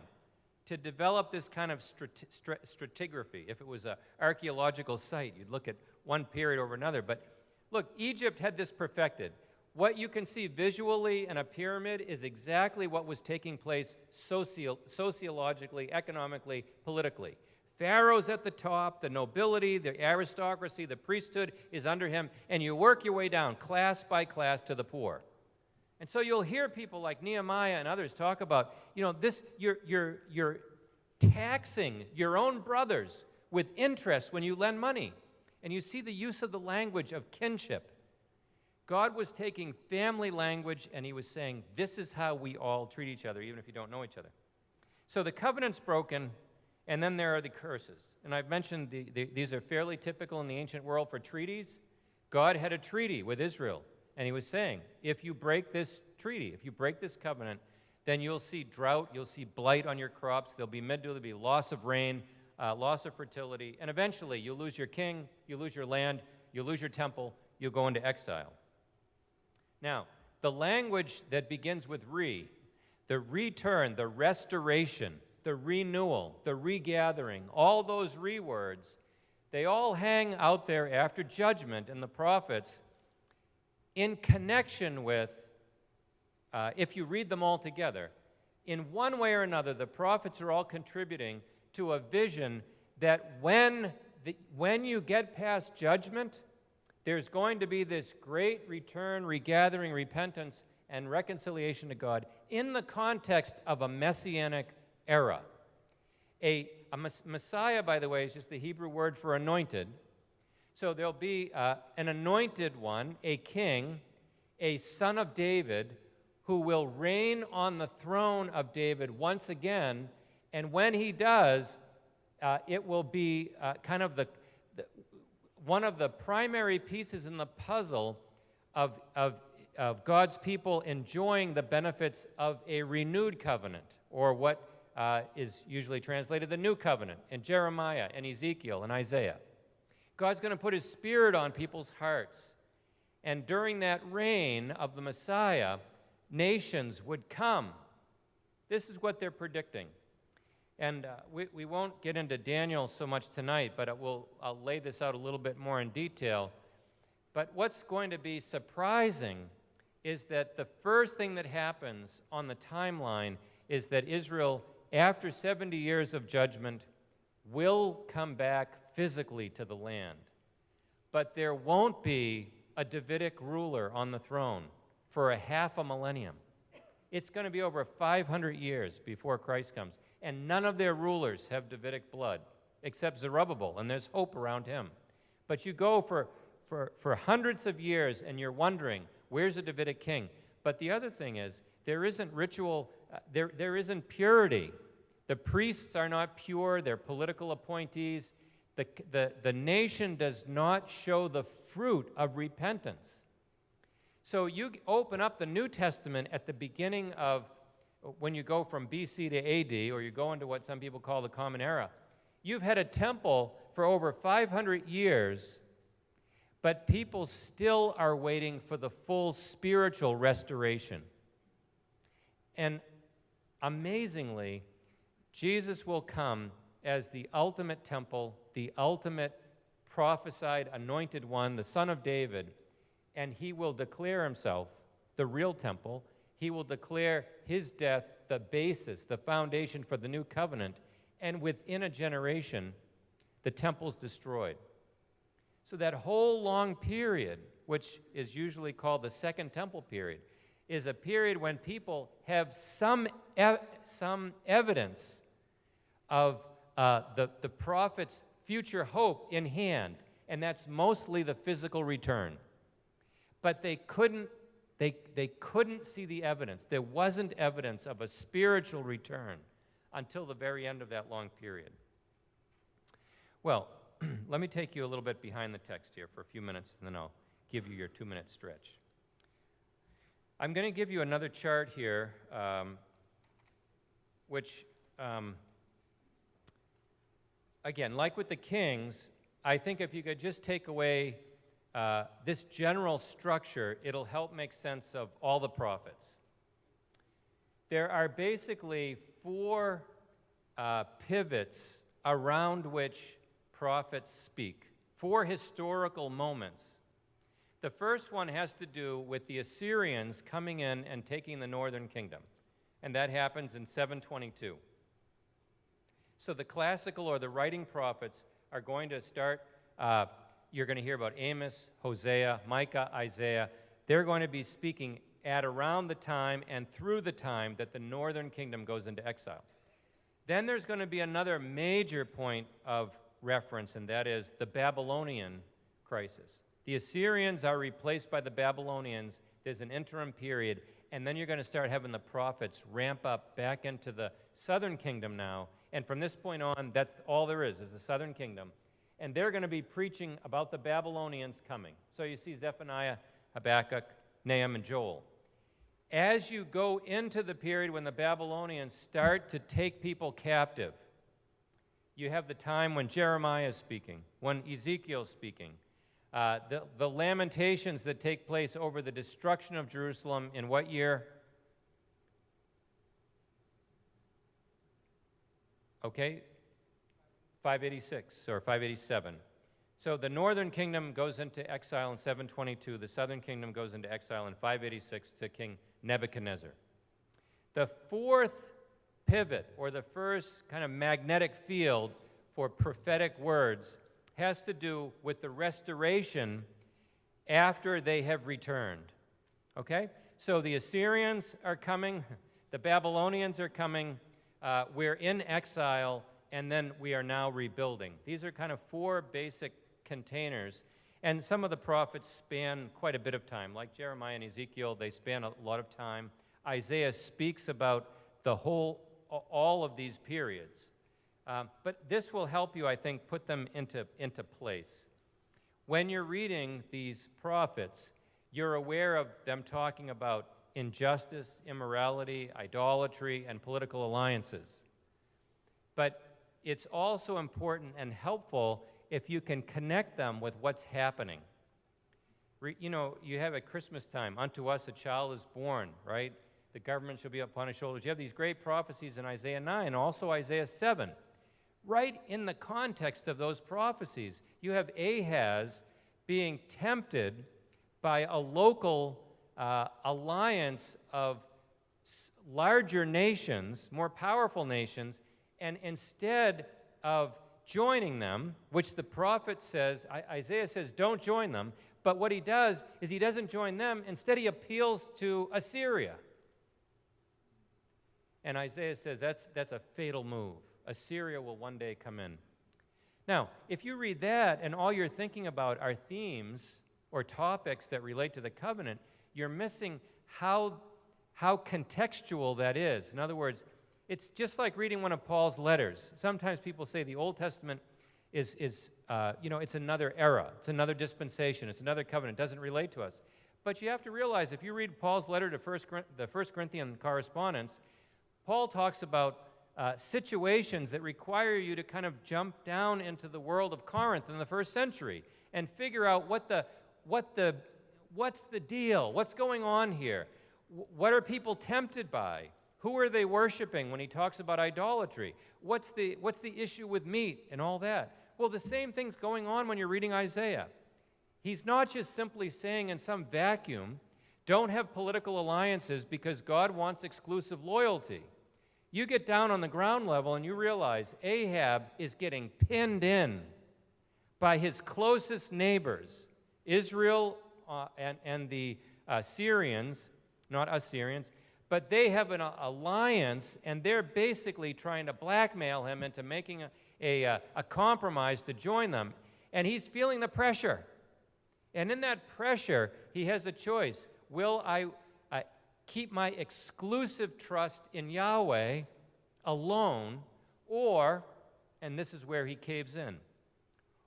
to develop this kind of stratigraphy. If it was an archaeological site, you'd look at one period over another. But look, Egypt had this perfected. What you can see visually in a pyramid is exactly what was taking place sociologically, economically, politically. Pharaoh's at the top, the nobility, the aristocracy, the priesthood is under him, and you work your way down, class by class, to the poor. And so you'll hear people like Nehemiah and others talk about, you're taxing your own brothers with interest when you lend money. And you see the use of the language of kinship. God was taking family language and he was saying, this is how we all treat each other, even if you don't know each other. So the covenant's broken, and then there are the curses. And I've mentioned these are fairly typical in the ancient world for treaties. God had a treaty with Israel, and he was saying, if you break this treaty, if you break this covenant, then you'll see drought, you'll see blight on your crops, there'll be loss of rain, loss of fertility, and eventually you'll lose your king, you'll lose your land, you'll lose your temple, you'll go into exile. Now, the language that begins with the return, the restoration, the renewal, the regathering, all those words, they all hang out there after judgment in the prophets in connection with, if you read them all together, in one way or another, the prophets are all contributing to a vision that when you get past judgment, there's going to be this great return, regathering, repentance, and reconciliation to God in the context of a messianic era. A Messiah, by the way, is just the Hebrew word for anointed. So there'll be an anointed one, a king, a son of David, who will reign on the throne of David once again. And when he does, it will be kind of one of the primary pieces in the puzzle of God's people enjoying the benefits of a renewed covenant, or what is usually translated the new covenant in Jeremiah and Ezekiel and Isaiah. God's going to put his Spirit on people's hearts. And during that reign of the Messiah, nations would come. This is what they're predicting. And we won't get into Daniel so much tonight, but I'll lay this out a little bit more in detail. But what's going to be surprising is that the first thing that happens on the timeline is that Israel, after 70 years of judgment, will come back physically to the land. But there won't be a Davidic ruler on the throne for a half a millennium. It's going to be over 500 years before Christ comes. And none of their rulers have Davidic blood, except Zerubbabel, and there's hope around him. But you go for hundreds of years, and you're wondering, where's a Davidic king? But the other thing is, there isn't ritual, there isn't purity. The priests are not pure, they're political appointees. The nation does not show the fruit of repentance. So you open up the New Testament at the beginning of, when you go from BC to AD, or you go into what some people call the Common Era, you've had a temple for over 500 years, but people still are waiting for the full spiritual restoration. And amazingly, Jesus will come as the ultimate temple, the ultimate prophesied anointed one, the Son of David, and he will declare himself the real temple. He will declare his death the basis, the foundation for the new covenant, and within a generation, the temple's destroyed. So that whole long period, which is usually called the Second Temple period, is a period when people have some evidence of the prophet's future hope in hand, and that's mostly the physical return. But they couldn't see the evidence. There wasn't evidence of a spiritual return until the very end of that long period. Well, let me take you a little bit behind the text here for a few minutes, and then I'll give you your 2-minute stretch. I'm going to give you another chart here, which, again, like with the kings, I think if you could just take away this general structure, it'll help make sense of all the prophets. There are basically 4 pivots around which prophets speak, 4 historical moments. The first one has to do with the Assyrians coming in and taking the northern kingdom, and that happens in 722. So the classical or the writing prophets are going to start, you're going to hear about Amos, Hosea, Micah, Isaiah. They're going to be speaking at around the time and through the time that the northern kingdom goes into exile. Then there's going to be another major point of reference, and that is the Babylonian crisis. The Assyrians are replaced by the Babylonians. There's an interim period, and then you're going to start having the prophets ramp up back into the southern kingdom now. And from this point on, that's all there is the southern kingdom. and they're going to be preaching about the Babylonians coming. So you see Zephaniah, Habakkuk, Nahum, and Joel. As you go into the period when the Babylonians start to take people captive, you have the time when Jeremiah is speaking, when Ezekiel is speaking, the lamentations that take place over the destruction of Jerusalem in what year? Okay, 586 or 587. So the northern kingdom goes into exile in 722. The southern kingdom goes into exile in 586 to King Nebuchadnezzar. The fourth pivot, or the first kind of magnetic field for prophetic words, has to do with the restoration after they have returned. Okay? So the Assyrians are coming, the Babylonians are coming, we're in exile, and then we are now rebuilding. These are kind of four basic containers, and some of the prophets span quite a bit of time. Like Jeremiah and Ezekiel, they span a lot of time. Isaiah speaks about all of these periods. But this will help you, I think, put them into place. When you're reading these prophets, you're aware of them talking about injustice, immorality, idolatry, and political alliances. But it's also important and helpful if you can connect them with what's happening. You know, you have at Christmas time, unto us a child is born, right? The government shall be upon his shoulders. You have these great prophecies in Isaiah 9, also Isaiah 7. Right in the context of those prophecies, you have Ahaz being tempted by a local alliance of larger nations, more powerful nations, and instead of joining them, which the prophet says, Isaiah says, don't join them, but what he does is he doesn't join them, instead he appeals to Assyria. And Isaiah says that's a fatal move. Assyria will one day come in. Now, if you read that and all you're thinking about are themes or topics that relate to the covenant, you're missing how contextual that is. In other words, it's just like reading one of Paul's letters. Sometimes people say the Old Testament is it's another era, it's another dispensation, it's another covenant, it doesn't relate to us. But you have to realize, if you read Paul's letter to the First Corinthian correspondence, Paul talks about situations that require you to kind of jump down into the world of Corinth in the first century and figure out what's the deal, what's going on here, what are people tempted by, who are they worshiping when he talks about idolatry, what's the issue with meat and all that. Well, the same thing's going on when you're reading Isaiah. He's not just simply saying in some vacuum, don't have political alliances because God wants exclusive loyalty. You get down on the ground level and you realize Ahab is getting pinned in by his closest neighbors, Israel and the Syrians, not Assyrians, but they have an alliance, and they're basically trying to blackmail him into making a compromise to join them. And he's feeling the pressure. And in that pressure, he has a choice. Will I keep my exclusive trust in Yahweh alone, or, and this is where he caves in,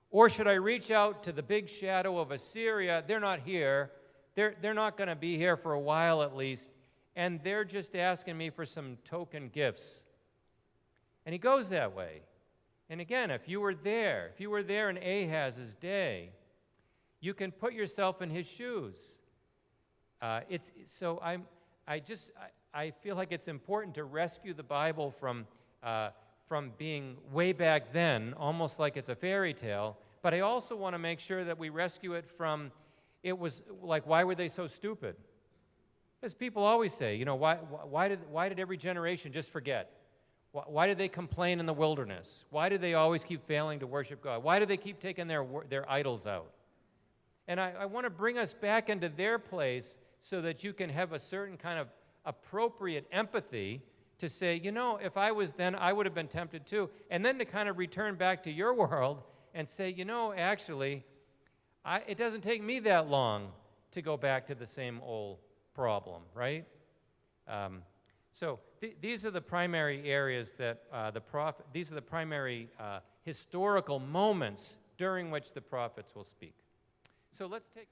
or should I reach out to the big shadow of Assyria? They're not here. They're not going to be here for a while at least, and they're just asking me for some token gifts. And he goes that way. And again, if you were there in Ahaz's day, you can put yourself in his shoes. I feel like it's important to rescue the Bible from being way back then, almost like it's a fairy tale, but I also want to make sure that we rescue it from, it was like, why were they so stupid? As people always say, why did every generation just forget? Why did they complain in the wilderness? Why did they always keep failing to worship God? Why did they keep taking their idols out? And I want to bring us back into their place so that you can have a certain kind of appropriate empathy to say, if I was then, I would have been tempted too. And then to kind of return back to your world and say, actually, it doesn't take me that long to go back to the same old problem, right? So these are the primary areas that these are the primary historical moments during which the prophets will speak. So let's take,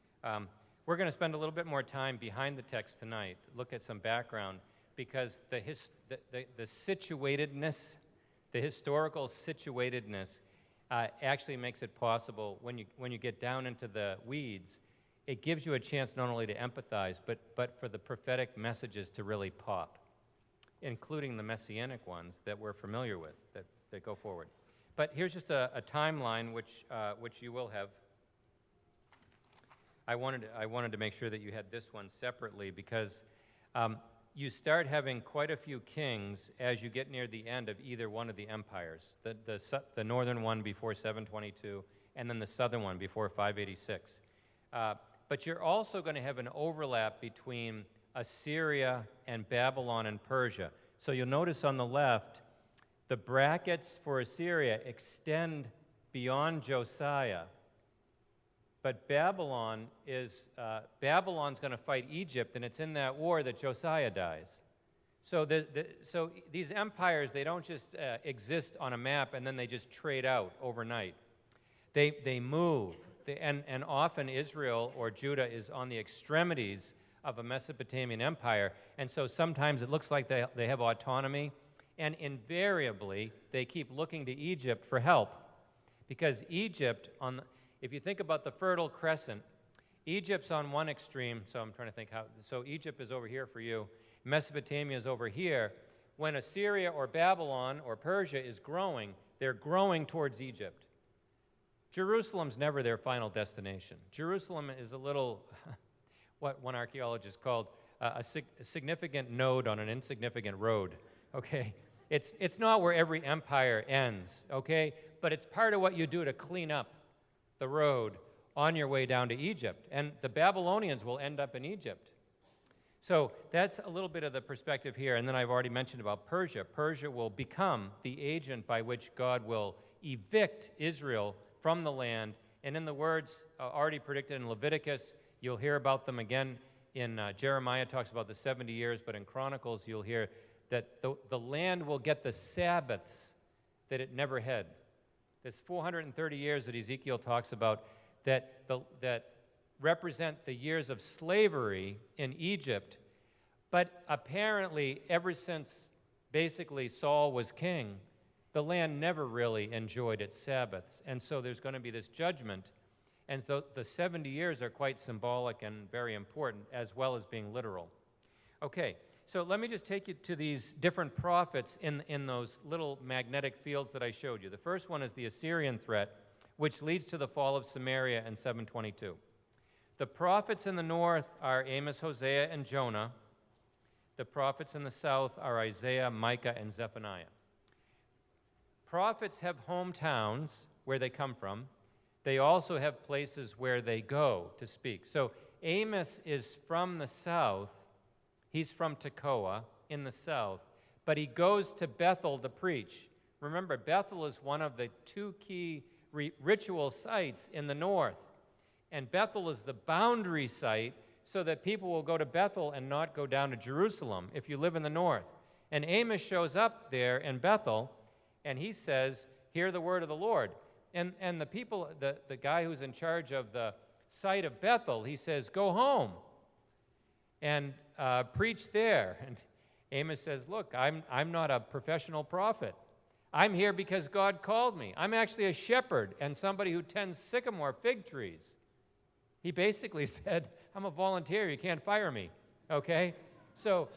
we're going to spend a little bit more time behind the text tonight, look at some background, because the situatedness, the historical situatedness, actually makes it possible when you get down into the weeds. It gives you a chance not only to empathize, but for the prophetic messages to really pop, including the messianic ones that we're familiar with, that go forward. But here's just a timeline which you will have. I wanted to make sure that you had this one separately because you start having quite a few kings as you get near the end of either one of the empires. The northern one before 722, and then the southern one before 586. But you're also going to have an overlap between Assyria and Babylon and Persia. So you'll notice on the left, the brackets for Assyria extend beyond Josiah. But Babylon's going to fight Egypt, and it's in that war that Josiah dies. So, so these empires, they don't just exist on a map and then they just trade out overnight. They move. And often Israel or Judah is on the extremities of a Mesopotamian empire, and so sometimes it looks like they have autonomy, and invariably they keep looking to Egypt for help, because Egypt, if you think about the Fertile Crescent, Egypt's on one extreme, so I'm trying to think how, so Egypt is over here for you, Mesopotamia is over here. When Assyria or Babylon or Persia is growing, they're growing towards Egypt. Jerusalem's never their final destination. Jerusalem is a little, what one archaeologist called a significant node on an insignificant road, okay? It's not where every empire ends, okay? But it's part of what you do to clean up the road on your way down to Egypt. And the Babylonians will end up in Egypt. So that's a little bit of the perspective here. And then I've already mentioned about Persia. Persia will become the agent by which God will evict Israel from the land, and in the words already predicted in Leviticus, you'll hear about them again in Jeremiah talks about the 70 years, but in Chronicles you'll hear that the land will get the Sabbaths that it never had. There's 430 years that Ezekiel talks about that represent the years of slavery in Egypt, but apparently ever since basically Saul was king, the land never really enjoyed its Sabbaths, and so there's going to be this judgment, and the 70 years are quite symbolic and very important, as well as being literal. Okay, so let me just take you to these different prophets in those little magnetic fields that I showed you. The first one is the Assyrian threat, which leads to the fall of Samaria in 722. The prophets in the north are Amos, Hosea, and Jonah. The prophets in the south are Isaiah, Micah, and Zephaniah. Prophets have hometowns where they come from. They also have places where they go to speak. So Amos is from the south. He's from Tekoa in the south, but he goes to Bethel to preach. Remember, Bethel is one of the two key ritual sites in the north, and Bethel is the boundary site so that people will go to Bethel and not go down to Jerusalem if you live in the north. And Amos shows up there in Bethel, and he says, hear the word of the Lord. And the people, the guy who's in charge of the site of Bethel, he says, go home and preach there. And Amos says, look, I'm not a professional prophet. I'm here because God called me. I'm actually a shepherd and somebody who tends sycamore fig trees. He basically said, I'm a volunteer. You can't fire me, okay? So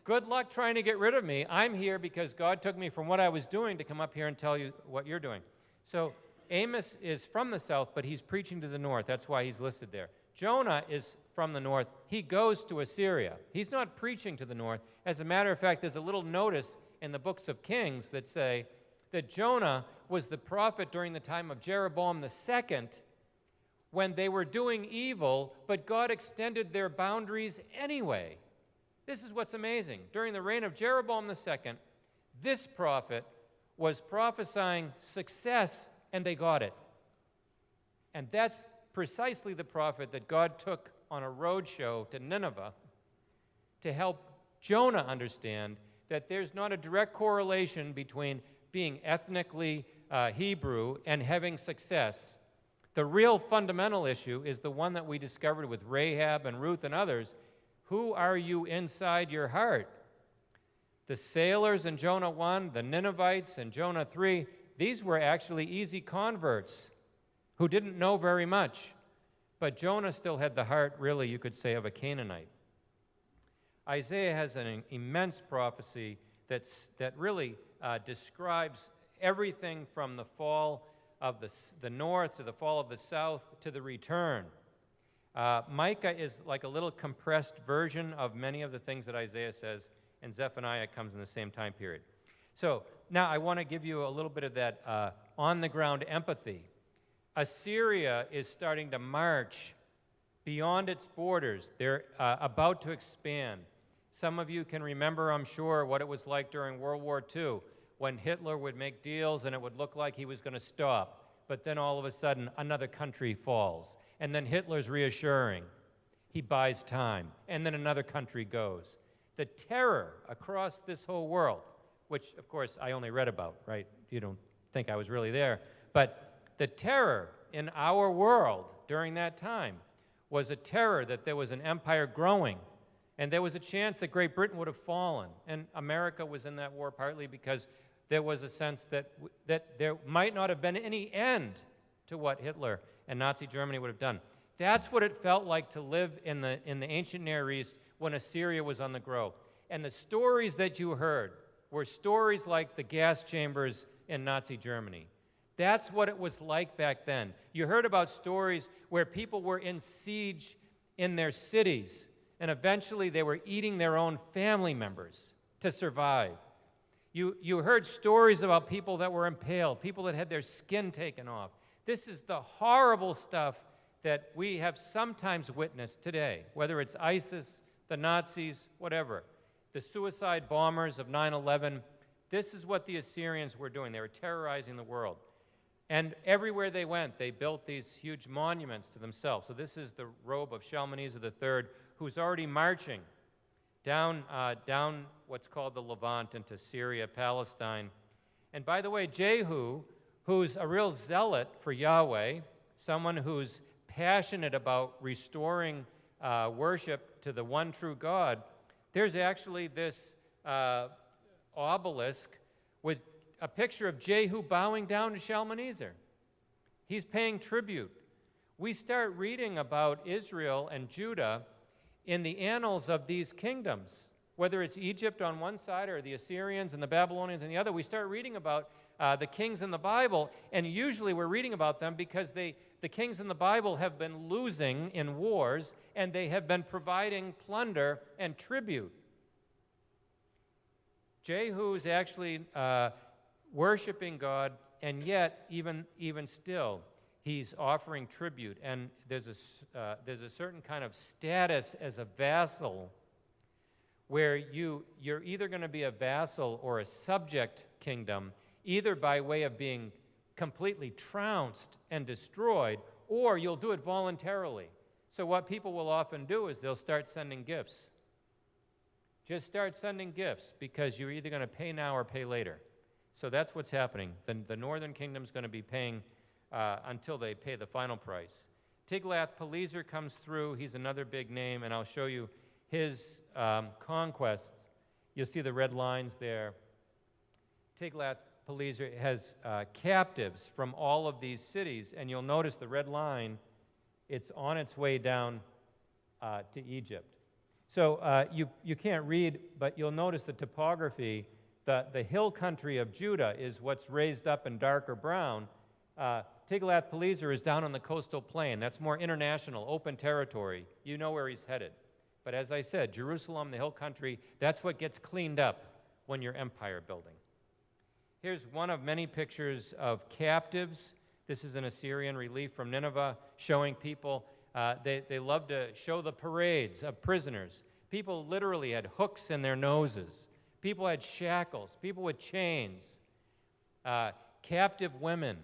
good luck trying to get rid of me. I'm here because God took me from what I was doing to come up here and tell you what you're doing. So Amos is from the south, but he's preaching to the north. That's why he's listed there. Jonah is from the north. He goes to Assyria. He's not preaching to the north. As a matter of fact, there's a little notice in the books of Kings that say that Jonah was the prophet during the time of Jeroboam II when they were doing evil, but God extended their boundaries anyway. This is what's amazing. During the reign of Jeroboam II, this prophet was prophesying success, and they got it. And that's precisely the prophet that God took on a roadshow to Nineveh to help Jonah understand that there's not a direct correlation between being ethnically Hebrew and having success. The real fundamental issue is the one that we discovered with Rahab and Ruth and others. Who are you inside your heart? The sailors in Jonah 1, the Ninevites in Jonah 3, these were actually easy converts who didn't know very much. But Jonah still had the heart, really, you could say, of a Canaanite. Isaiah has an immense prophecy that really describes everything from the fall of the north to the fall of the south to the return. Micah is like a little compressed version of many of the things that Isaiah says, and Zephaniah comes in the same time period. So now I want to give you a little bit of that on-the-ground empathy. Assyria is starting to march beyond its borders. They're about to expand. Some of you can remember, I'm sure, what it was like during World War II when Hitler would make deals and it would look like he was going to stop. But then all of a sudden, another country falls. And then Hitler's reassuring. He buys time. And then another country goes. The terror across this whole world, which, of course, I only read about, right? You don't think I was really there. But the terror in our world during that time was a terror that there was an empire growing, and there was a chance that Great Britain would have fallen. And America was in that war partly because there was a sense that there might not have been any end to what Hitler and Nazi Germany would have done. That's what it felt like to live in the ancient Near East when Assyria was on the grow. And the stories that you heard were stories like the gas chambers in Nazi Germany. That's what it was like back then. You heard about stories where people were in siege in their cities, and eventually they were eating their own family members to survive. You heard stories about people that were impaled, people that had their skin taken off. This is the horrible stuff that we have sometimes witnessed today, whether it's ISIS, the Nazis, whatever. The suicide bombers of 9/11, this is what the Assyrians were doing. They were terrorizing the world. And everywhere they went, they built these huge monuments to themselves. So this is the robe of Shalmaneser III, who's already marching down what's called the Levant into Syria, Palestine. And by the way, Jehu, who's a real zealot for Yahweh, someone who's passionate about restoring worship to the one true God, there's actually this obelisk with a picture of Jehu bowing down to Shalmaneser. He's paying tribute. We start reading about Israel and Judah in the annals of these kingdoms, whether it's Egypt on one side or the Assyrians and the Babylonians on the other. We start reading about the kings in the Bible, and usually we're reading about them because the kings in the Bible have been losing in wars, and they have been providing plunder and tribute. Jehu is actually worshiping God, and yet, even still, he's offering tribute. And there's a certain kind of status as a vassal where you're either going to be a vassal or a subject kingdom, either by way of being completely trounced and destroyed, or you'll do it voluntarily. So what people will often do is they'll start sending gifts. Just start sending gifts because you're either going to pay now or pay later. So that's what's happening. The northern kingdom's going to be paying until they pay the final price. Tiglath-Pileser comes through. He's another big name, and I'll show you his conquests. You'll see the red lines there. Tiglath-Pileser has captives from all of these cities, and you'll notice the red line, it's on its way down to Egypt. So you can't read, but you'll notice the topography. The hill country of Judah is what's raised up in darker brown. Tiglath-Pileser is down on the coastal plain. That's more international, open territory. You know where he's headed. But as I said, Jerusalem, the hill country, that's what gets cleaned up when you're empire building. Here's one of many pictures of captives. This is an Assyrian relief from Nineveh showing people, they love to show the parades of prisoners. People literally had hooks in their noses. People had shackles, people with chains, captive women.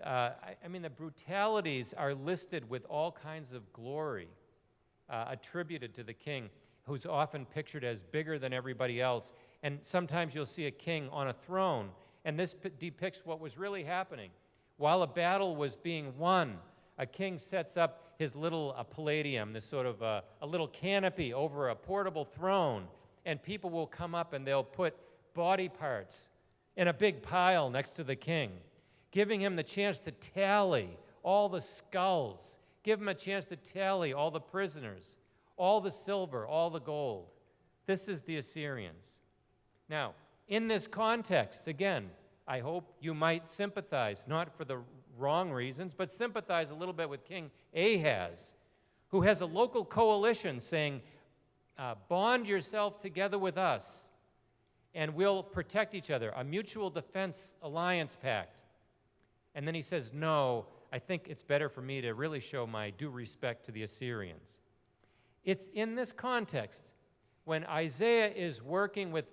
I mean, the brutalities are listed with all kinds of glory attributed to the king, who's often pictured as bigger than everybody else. And sometimes you'll see a king on a throne, And this depicts what was really happening. While a battle was being won, a king sets up his little palladium, this sort of a little canopy over a portable throne, and people will come up and they'll put body parts in a big pile next to the king, giving him the chance to tally all the skulls, give him a chance to tally all the prisoners, all the silver, all the gold. This is the Assyrians. Now, in this context, again, I hope you might sympathize, not for the wrong reasons, but sympathize a little bit with King Ahaz, who has a local coalition saying, bond yourself together with us, and we'll protect each other, a mutual defense alliance pact. And then he says, no, I think it's better for me to really show my due respect to the Assyrians. It's in this context when Isaiah is working with,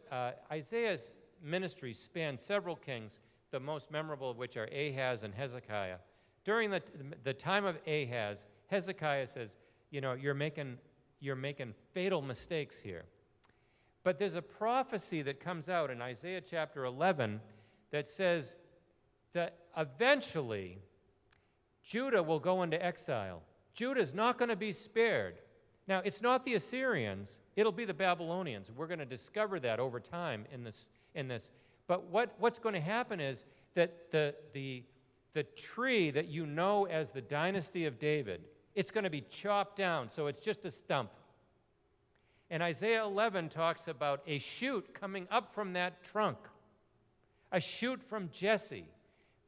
Isaiah's ministry spans several kings, the most memorable of which are Ahaz and Hezekiah. During the time of Ahaz, Hezekiah says, you know, you're making fatal mistakes here. But there's a prophecy that comes out in Isaiah chapter 11 that says that eventually Judah will go into exile. Judah's not going to be spared. Now, it's not the Assyrians, it'll be the Babylonians. We're going to discover that over time in this. But what's going to happen is that the tree that you know as the dynasty of David, it's going to be chopped down, so it's just a stump. And Isaiah 11 talks about a shoot coming up from that trunk, a shoot from Jesse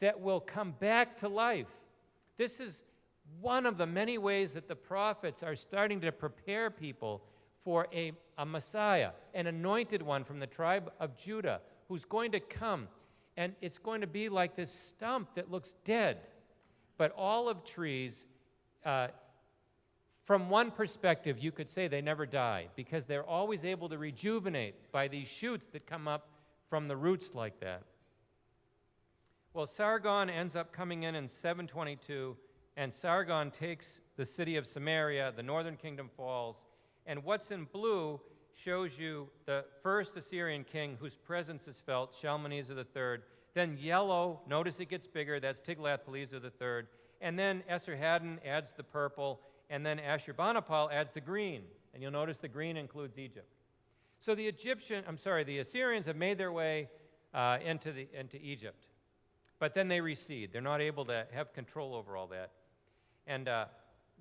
that will come back to life. This is one of the many ways that the prophets are starting to prepare people for a Messiah, an anointed one from the tribe of Judah, who's going to come, and it's going to be like this stump that looks dead. But olive trees, from one perspective, you could say they never die, because they're always able to rejuvenate by these shoots that come up from the roots like that. Well, Sargon ends up coming in 722, and Sargon takes the city of Samaria, the northern kingdom falls, and what's in blue shows you the first Assyrian king whose presence is felt, Shalmaneser III. Then yellow, notice it gets bigger, that's Tiglath-Pileser III. And then Esarhaddon adds the purple, and then Ashurbanipal adds the green. And you'll notice the green includes Egypt. So the Assyrians have made their way into Egypt. But then they recede. They're not able to have control over all that. And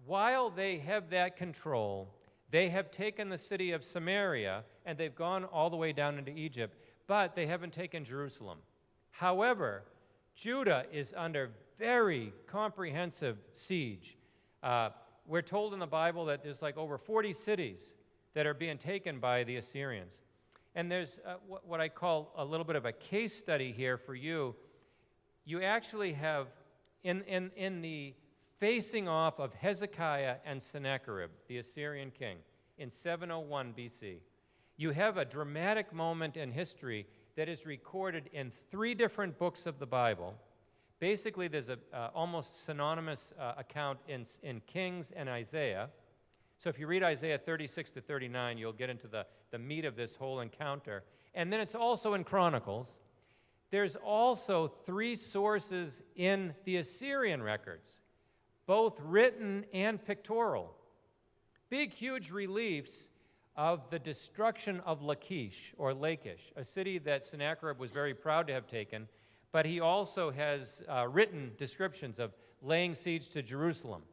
while they have that control, they have taken the city of Samaria, and they've gone all the way down into Egypt, but they haven't taken Jerusalem. However, Judah is under very comprehensive siege. We're told in the Bible that there's like over 40 cities that are being taken by the Assyrians. And there's what I call a little bit of a case study here for you. You actually have, in the facing off of Hezekiah and Sennacherib, the Assyrian king, in 701 BC, you have a dramatic moment in history that is recorded in 3 different books of the Bible. Basically, there's a almost synonymous account in Kings and Isaiah. So if you read Isaiah 36 to 39, you'll get into the meat of this whole encounter. And then it's also in Chronicles. There's also 3 sources in the Assyrian records, both written and pictorial. Big, huge reliefs of the destruction of Lachish, or Lachish, a city that Sennacherib was very proud to have taken, but he also has written descriptions of laying siege to Jerusalem.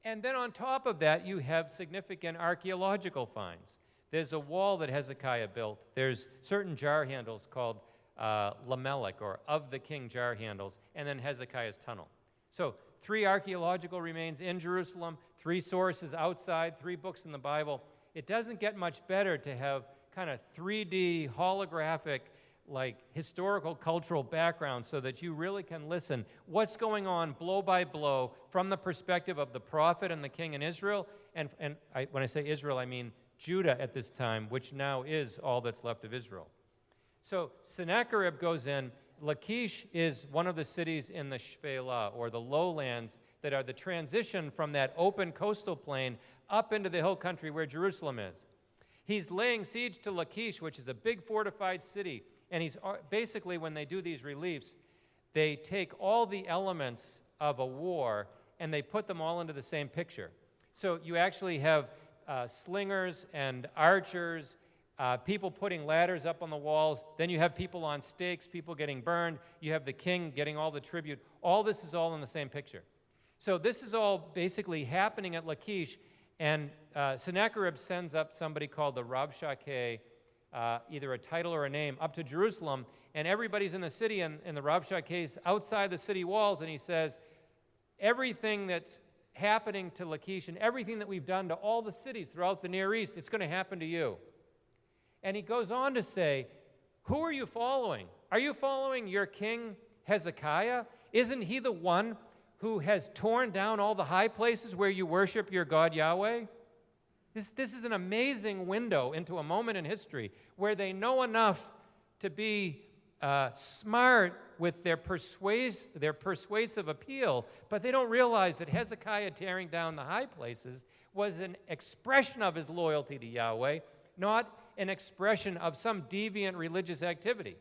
And then on top of that, you have significant archaeological finds. There's a wall that Hezekiah built. There's certain jar handles called Lamelech, or of the king jar handles, and then Hezekiah's tunnel. So 3 archaeological remains in Jerusalem, 3 sources outside, 3 books in the Bible. It doesn't get much better to have kind of 3D holographic, like historical when background, so that you really can listen what's going on blow by blow from the perspective of the prophet and the king in Israel. And when I say Israel, I mean Judah at this time, which now is all that's left of Israel. So Sennacherib goes in. Lachish is one of the cities in the Shephelah, or the lowlands, that are the transition from that open coastal plain up into the hill country where Jerusalem is. He's laying siege to Lachish, which is a big fortified city, And basically, when they do these reliefs, they take all the elements of a war and they put them all into the same picture. So you actually have slingers and archers, people putting ladders up on the walls. Then you have people on stakes, people getting burned. You have the king getting all the tribute. All this is all in the same picture. So this is all basically happening at Lachish, and Sennacherib sends up somebody called the Rabshakeh, either a title or a name, up to Jerusalem, and everybody's in the city, and the Rabshakeh is outside the city walls, and he says, everything that's happening to Lachish and everything that we've done to all the cities throughout the Near East, it's going to happen to you. And he goes on to say, who are you following? Are you following your king Hezekiah? Isn't he the one who has torn down all the high places where you worship your God Yahweh? This is an amazing window into a moment in history where they know enough to be smart with their persuasive appeal, but they don't realize that Hezekiah tearing down the high places was an expression of his loyalty to Yahweh, not an expression of some deviant religious activity.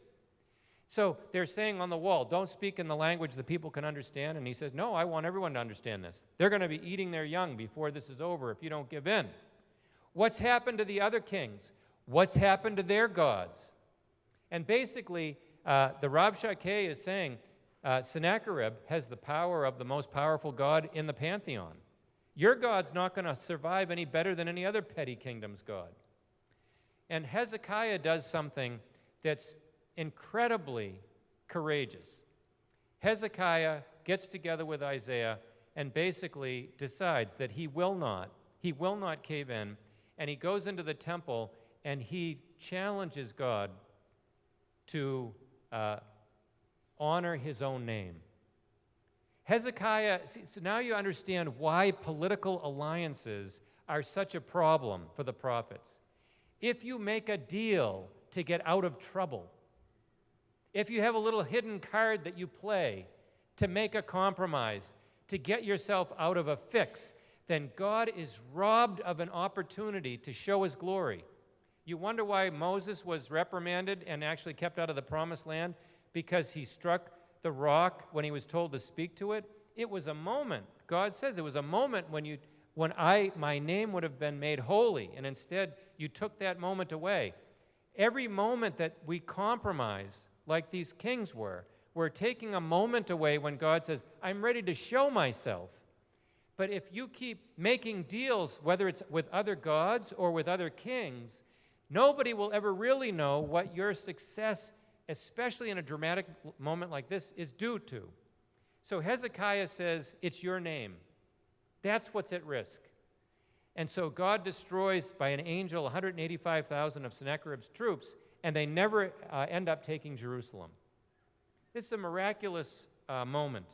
So they're saying on the wall, don't speak in the language the people can understand. And he says, no, I want everyone to understand this. They're going to be eating their young before this is over if you don't give in. What's happened to the other kings? What's happened to their gods? And basically, the Rabshakeh is saying, Sennacherib has the power of the most powerful god in the pantheon. Your God's not going to survive any better than any other petty kingdom's God. And Hezekiah does something that's incredibly courageous. Hezekiah gets together with Isaiah and basically decides that he will not cave in, and he goes into the temple and he challenges God to honor his own name. Hezekiah, so now you understand why political alliances are such a problem for the prophets. If you make a deal to get out of trouble, if you have a little hidden card that you play to make a compromise, to get yourself out of a fix, then God is robbed of an opportunity to show his glory. You wonder why Moses was reprimanded and actually kept out of the promised land? Because he struck the rock when he was told to speak to it. It was a moment. God says it was a moment when my name would have been made holy, and instead you took that moment away. Every moment that we compromise, like these kings were, we're taking a moment away when God says, I'm ready to show myself. But if you keep making deals, whether it's with other gods or with other kings, nobody will ever really know what your success, especially in a dramatic moment like this, is due to. So Hezekiah says, it's your name. That's what's at risk. And so God destroys by an angel 185,000 of Sennacherib's troops, and they never end up taking Jerusalem. This is a miraculous moment.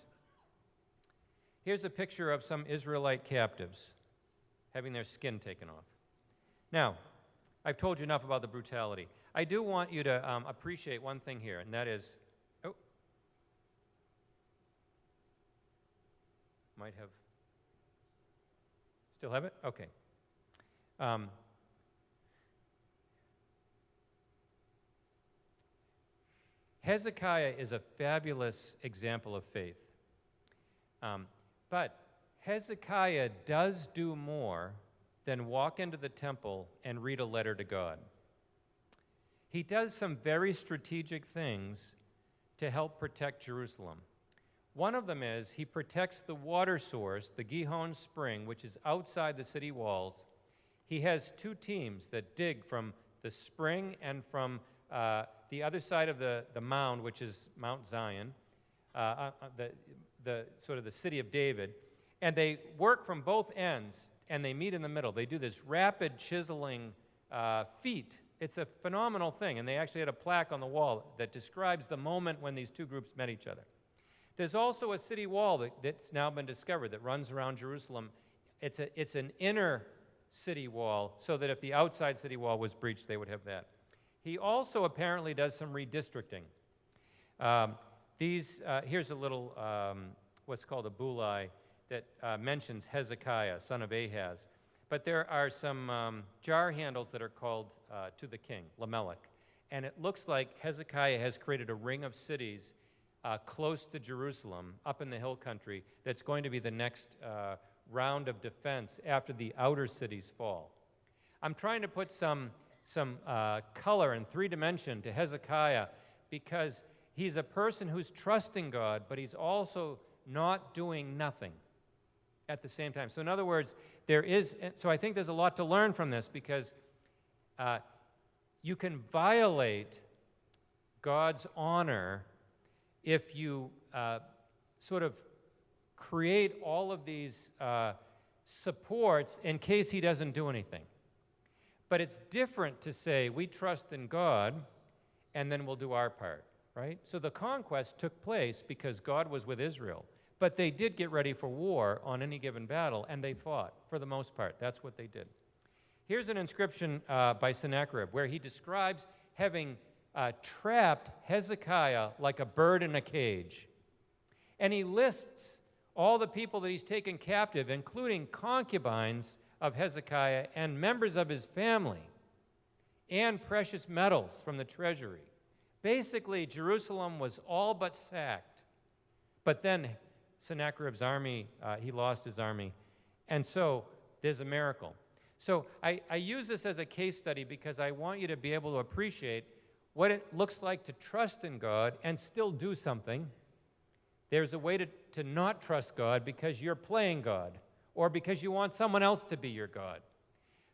Here's a picture of some Israelite captives having their skin taken off. Now, I've told you enough about the brutality. I do want you to appreciate one thing here, and that is, might have, still have it? Okay. Hezekiah is a fabulous example of faith. But Hezekiah does do more than walk into the temple and read a letter to God. He does some very strategic things to help protect Jerusalem. One of them is he protects the water source, the Gihon Spring, which is outside the city walls. He has two teams that dig from the spring and from the other side of the mound, which is Mount Zion, the sort of the city of David, and they work from both ends, and they meet in the middle. They do this rapid chiseling feat. It's a phenomenal thing, and they actually had a plaque on the wall that describes the moment when these two groups met each other. There's also a city wall that's now been discovered that runs around Jerusalem. It's an inner city wall, so that if the outside city wall was breached, they would have that. He also apparently does some redistricting. Here's a little, what's called a bulai that mentions Hezekiah, son of Ahaz. But there are some jar handles that are called to the king, Lamelech. and it looks like Hezekiah has created a ring of cities close to Jerusalem, up in the hill country, that's going to be the next round of defense after the outer cities fall. I'm trying to put some color and 3-dimension to Hezekiah because he's a person who's trusting God, but he's also not doing nothing at the same time. So in other words, so I think there's a lot to learn from this because you can violate God's honor if you sort of create all of these supports in case he doesn't do anything. But it's different to say, we trust in God, and then we'll do our part, right? So the conquest took place because God was with Israel. But they did get ready for war on any given battle, and they fought, for the most part. That's what they did. Here's an inscription by Sennacherib, where he describes having trapped Hezekiah like a bird in a cage. And he lists all the people that he's taken captive, including concubines of Hezekiah and members of his family, and precious metals from the treasury. Basically, Jerusalem was all but sacked. But then Sennacherib's army, he lost his army. And so there's a miracle. So I use this as a case study because I want you to be able to appreciate what it looks like to trust in God and still do something. There's a way to not trust God because you're playing God or because you want someone else to be your God.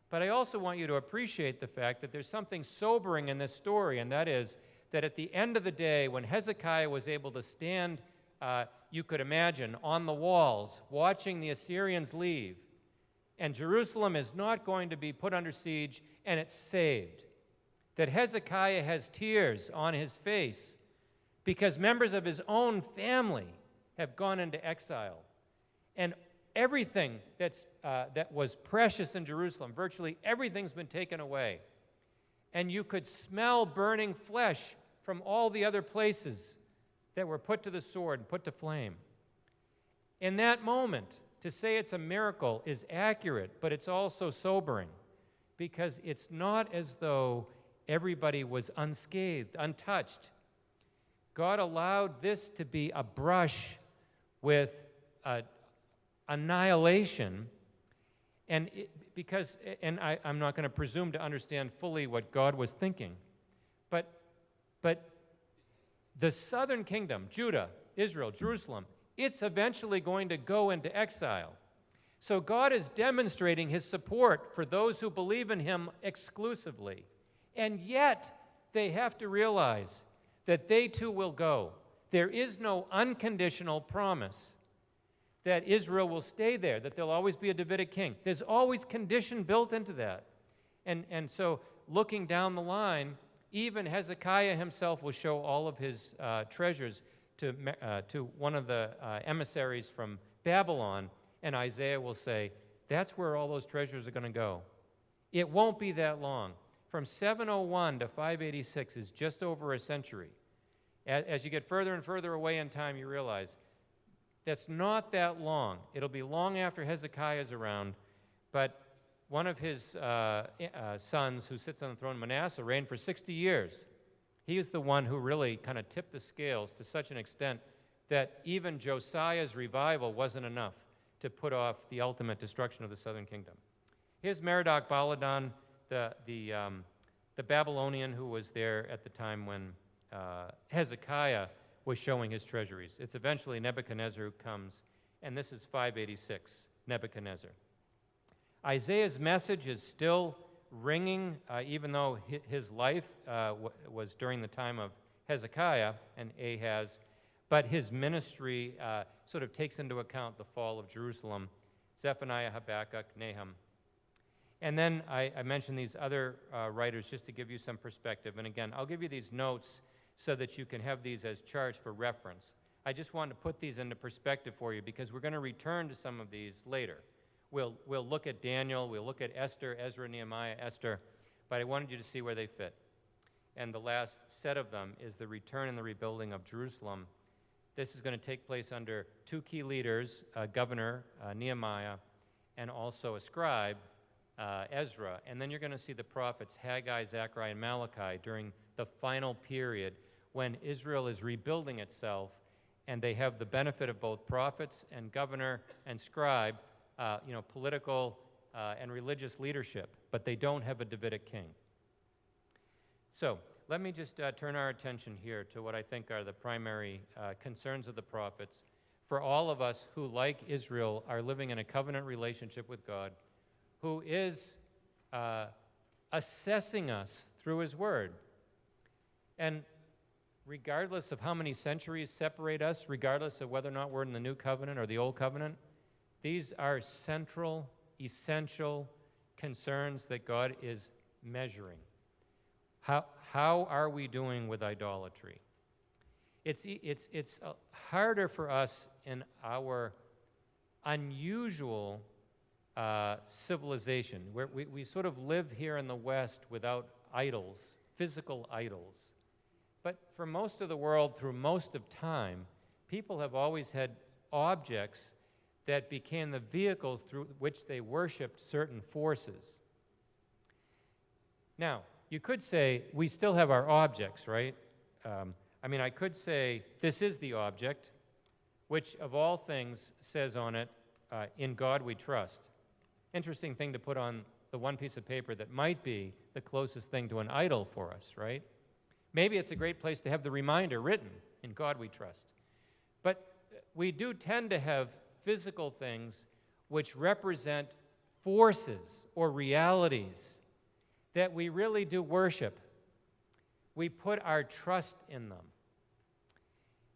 But I also want you to appreciate the fact that there's something sobering in this story, and that is that at the end of the day, when Hezekiah was able to stand, you could imagine, on the walls, watching the Assyrians leave, and Jerusalem is not going to be put under siege, and it's saved. That Hezekiah has tears on his face because members of his own family have gone into exile. And everything that was precious in Jerusalem, virtually everything's been taken away. And you could smell burning flesh from all the other places that were put to the sword and put to flame. In that moment, to say it's a miracle is accurate, but it's also sobering because it's not as though everybody was unscathed, untouched. God allowed this to be a brush with annihilation, and I'm not going to presume to understand fully what God was thinking, but the southern kingdom, Judah, Israel, Jerusalem, it's eventually going to go into exile. So God is demonstrating his support for those who believe in him exclusively, and yet they have to realize that they too will go. There is no unconditional promise that Israel will stay there, that there'll always be a Davidic king. There's always condition built into that. And so looking down the line, even Hezekiah himself will show all of his treasures to one of the emissaries from Babylon, and Isaiah will say, that's where all those treasures are going to go. It won't be that long. From 701 to 586 is just over a century. As you get further and further away in time, you realize that's not that long. It'll be long after Hezekiah is around, but one of his sons who sits on the throne, Manasseh, reigned for 60 years. He is the one who really kind of tipped the scales to such an extent that even Josiah's revival wasn't enough to put off the ultimate destruction of the southern kingdom. Here's Merodach Baladan, the Babylonian who was there at the time when Hezekiah was showing his treasuries. It's eventually Nebuchadnezzar who comes, and this is 586, Nebuchadnezzar. Isaiah's message is still ringing, even though his life was during the time of Hezekiah and Ahaz, but his ministry sort of takes into account the fall of Jerusalem, Zephaniah, Habakkuk, Nahum. And then I mentioned these other writers just to give you some perspective. And again, I'll give you these notes so that you can have these as charts for reference. I just wanted to put these into perspective for you because we're going to return to some of these later. We'll look at Daniel, we'll look at Esther, Ezra, Nehemiah, Esther, but I wanted you to see where they fit. And the last set of them is the return and the rebuilding of Jerusalem. This is going to take place under two key leaders, governor, Nehemiah, and also a scribe, Ezra. And then you're going to see the prophets, Haggai, Zechariah, and Malachi during the final period when Israel is rebuilding itself, and they have the benefit of both prophets and governor and scribe, political and religious leadership, but they don't have a Davidic king. So let me just turn our attention here to what I think are the primary concerns of the prophets for all of us who, like Israel, are living in a covenant relationship with God, who is assessing us through his word. And regardless of how many centuries separate us, regardless of whether or not we're in the new covenant or the old covenant, these are central, essential concerns that God is measuring. How are we doing with idolatry? It's harder for us in our unusual civilization, where we sort of live here in the West without idols, physical idols. But for most of the world, through most of time, people have always had objects that became the vehicles through which they worshiped certain forces. Now, you could say we still have our objects, right? I could say this is the object, which of all things says on it, in God we trust. Interesting thing to put on the one piece of paper that might be the closest thing to an idol for us, right? Maybe it's a great place to have the reminder written, in God we trust. But we do tend to have physical things which represent forces or realities that we really do worship. We put our trust in them.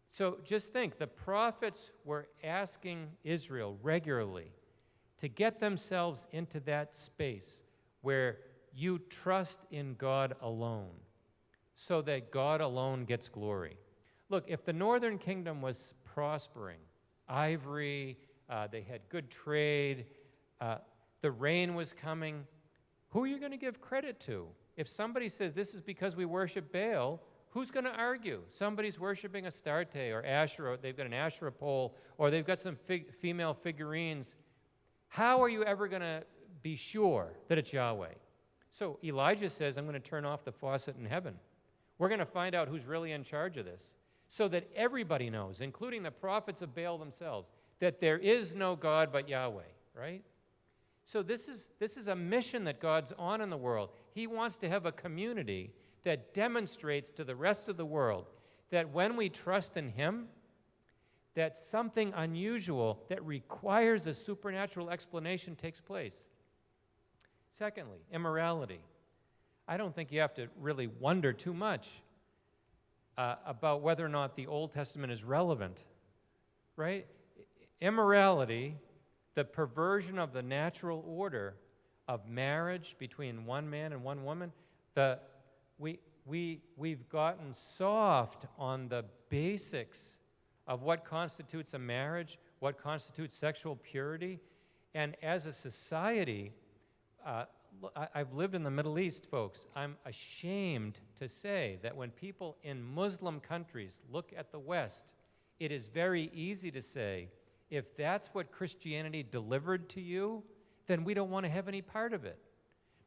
So just think, the prophets were asking Israel regularly to get themselves into that space where you trust in God alone, so that God alone gets glory. Look, if the northern kingdom was prospering, ivory, they had good trade, the rain was coming, who are you going to give credit to? If somebody says this is because we worship Baal, who's going to argue? Somebody's worshiping Astarte or Asherah, they've got an Asherah pole, or they've got some female figurines. How are you ever going to be sure that it's Yahweh? So Elijah says, I'm going to turn off the faucet in heaven. We're going to find out who's really in charge of this, so that everybody knows, including the prophets of Baal themselves, that there is no God but Yahweh, right? So this is a mission that God's on in the world. He wants to have a community that demonstrates to the rest of the world that when we trust in him, that something unusual that requires a supernatural explanation takes place. Secondly, immorality. I don't think you have to really wonder too much about whether or not the Old Testament is relevant, right? Immorality, the perversion of the natural order of marriage between one man and one woman, we've gotten soft on the basics of what constitutes a marriage, what constitutes sexual purity, and as a society, I've lived in the Middle East, folks. I'm ashamed to say that when people in Muslim countries look at the West, it is very easy to say, if that's what Christianity delivered to you, then we don't want to have any part of it.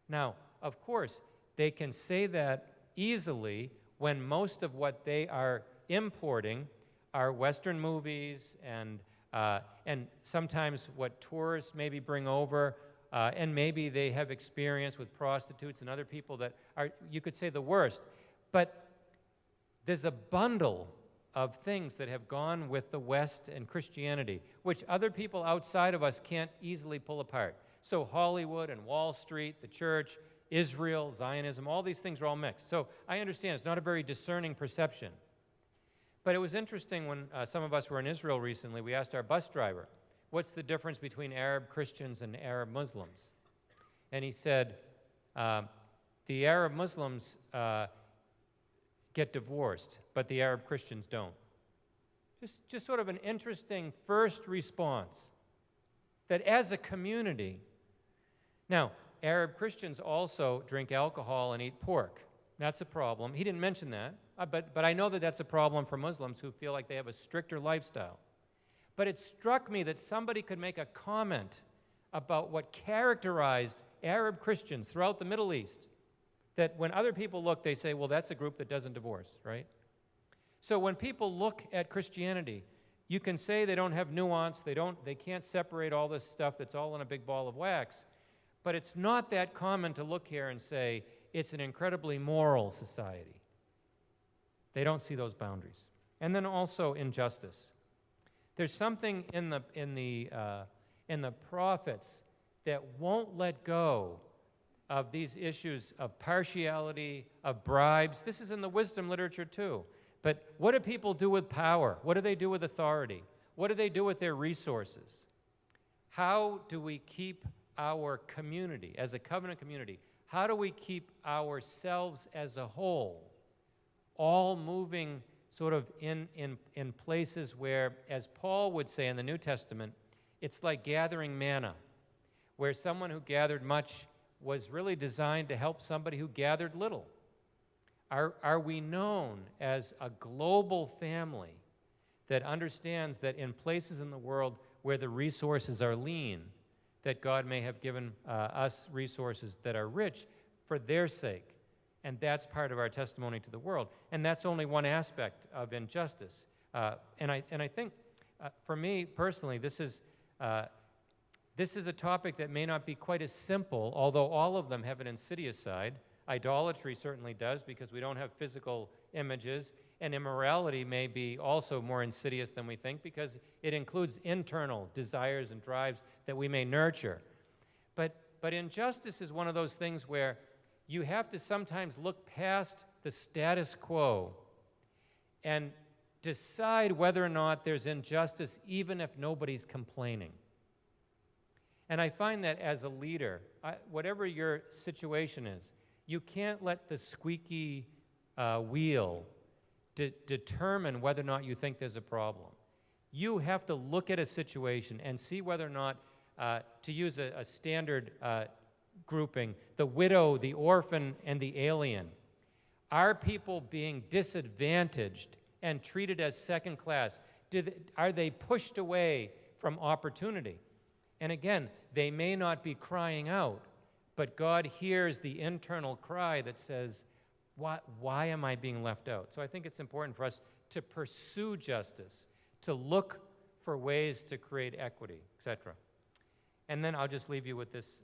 Now, of course, they can say that easily when most of what they are importing are Western movies and sometimes what tourists maybe bring over, and maybe they have experience with prostitutes and other people that are, you could say, the worst. But there's a bundle of things that have gone with the West and Christianity, which other people outside of us can't easily pull apart. So Hollywood and Wall Street, the church, Israel, Zionism, all these things are all mixed. So I understand it's not a very discerning perception. But it was interesting when some of us were in Israel recently, we asked our bus driver, what's the difference between Arab Christians and Arab Muslims? And he said, the Arab Muslims get divorced, but the Arab Christians don't. Just sort of an interesting first response, that as a community, now, Arab Christians also drink alcohol and eat pork. That's a problem. He didn't mention that, but I know that that's a problem for Muslims who feel like they have a stricter lifestyle. But it struck me that somebody could make a comment about what characterized Arab Christians throughout the Middle East, that when other people look, they say, well, that's a group that doesn't divorce, right? So when people look at Christianity, you can say they don't have nuance, they can't separate all this stuff that's all in a big ball of wax, but it's not that common to look here and say it's an incredibly moral society. They don't see those boundaries. And then also injustice. There's something in the prophets that won't let go of these issues of partiality, of bribes. This is in the wisdom literature too. But what do people do with power? What do they do with authority? What do they do with their resources? How do we keep our community, as a covenant community, how do we keep ourselves as a whole all moving sort of in places where, as Paul would say in the New Testament, it's like gathering manna, where someone who gathered much was really designed to help somebody who gathered little. Are we known as a global family that understands that in places in the world where the resources are lean, that God may have given us resources that are rich for their sake? And that's part of our testimony to the world. And that's only one aspect of injustice. And I think, for me personally, this is a topic that may not be quite as simple, although all of them have an insidious side. Idolatry certainly does, because we don't have physical images, and immorality may be also more insidious than we think, because it includes internal desires and drives that we may nurture. But injustice is one of those things where you have to sometimes look past the status quo and decide whether or not there's injustice, even if nobody's complaining. And I find that as a leader, whatever your situation is, you can't let the squeaky wheel determine whether or not you think there's a problem. You have to look at a situation and see whether or not, to use a standard grouping, the widow, the orphan, and the alien. Are people being disadvantaged and treated as second class? Are they pushed away from opportunity? And again, they may not be crying out, but God hears the internal cry that says, why am I being left out? So I think it's important for us to pursue justice, to look for ways to create equity, etc. And then I'll just leave you with this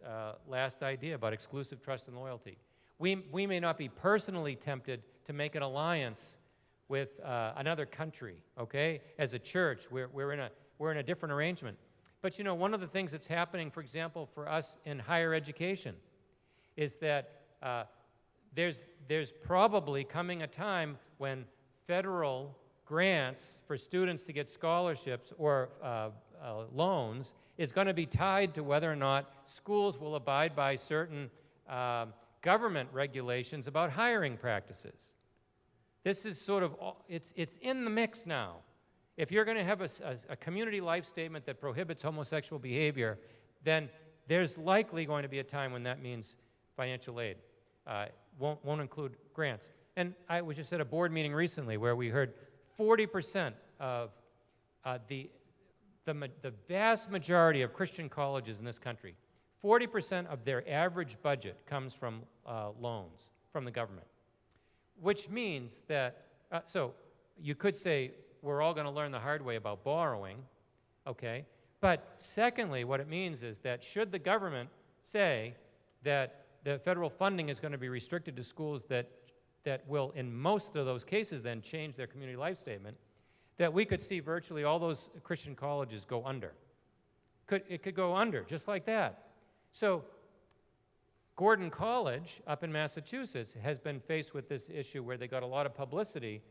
last idea about exclusive trust and loyalty. We may not be personally tempted to make an alliance with another country, okay? As a church, we're in a different arrangement. But you know, one of the things that's happening, for example, for us in higher education, is that there's probably coming a time when federal grants for students to get scholarships or loans is going to be tied to whether or not schools will abide by certain government regulations about hiring practices. This is sort of, it's in the mix now. If you're going to have a community life statement that prohibits homosexual behavior, then there's likely going to be a time when that means financial aid. Won't include grants. And I was just at a board meeting recently where we heard 40% of the vast majority of Christian colleges in this country, 40% of their average budget comes from loans from the government, which means that, so you could say we're all going to learn the hard way about borrowing, okay? But secondly, what it means is that should the government say that the federal funding is going to be restricted to schools that will, in most of those cases, then change their community life statement, that we could see virtually all those Christian colleges go under. It could go under, just like that. So Gordon College up in Massachusetts has been faced with this issue where they got a lot of publicity,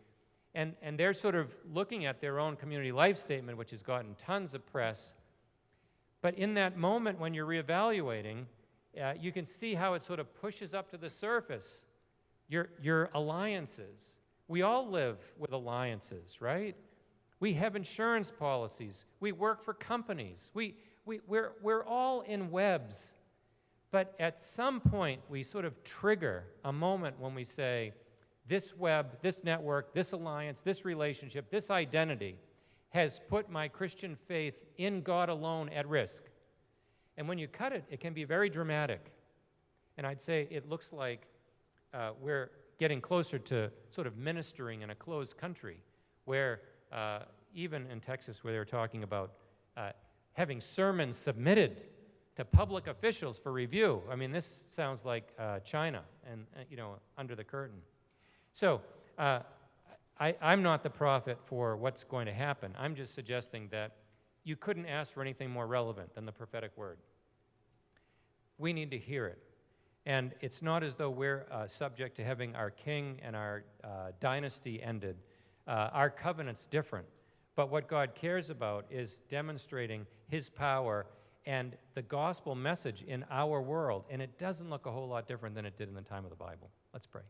and they're sort of looking at their own community life statement, which has gotten tons of press. But in that moment when you're reevaluating, you can see how it sort of pushes up to the surface your alliances. We all live with alliances, right? We have insurance policies. We work for companies. We're all in webs. But at some point, we sort of trigger a moment when we say, this web, this network, this alliance, this relationship, this identity has put my Christian faith in God alone at risk. And when you cut it, it can be very dramatic. And I'd say it looks like we're getting closer to sort of ministering in a closed country, where even in Texas, where they're talking about having sermons submitted to public officials for review. I mean, this sounds like China and, under the curtain. So I'm not the prophet for what's going to happen. I'm just suggesting that you couldn't ask for anything more relevant than the prophetic word. We need to hear it. And it's not as though we're subject to having our king and our dynasty ended. Our covenant's different. But what God cares about is demonstrating his power and the gospel message in our world. And it doesn't look a whole lot different than it did in the time of the Bible. Let's pray.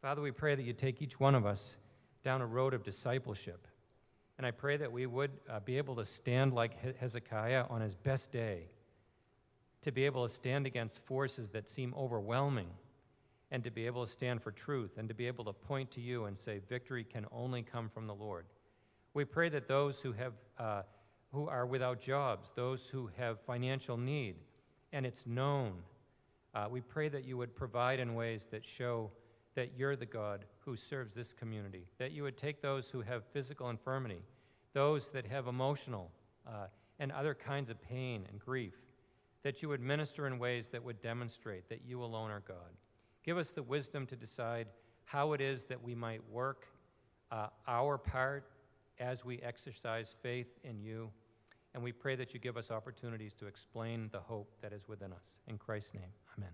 Father, we pray that you take each one of us down a road of discipleship. And I pray that we would be able to stand like Hezekiah on his best day, to be able to stand against forces that seem overwhelming, and to be able to stand for truth, and to be able to point to you and say, victory can only come from the Lord. We pray that those who are without jobs, those who have financial need, and it's known, we pray that you would provide in ways that show that you're the God who serves this community, that you would take those who have physical infirmity, those that have emotional and other kinds of pain and grief, that you would minister in ways that would demonstrate that you alone are God. Give us the wisdom to decide how it is that we might work our part as we exercise faith in you. And we pray that you give us opportunities to explain the hope that is within us. In Christ's name, amen.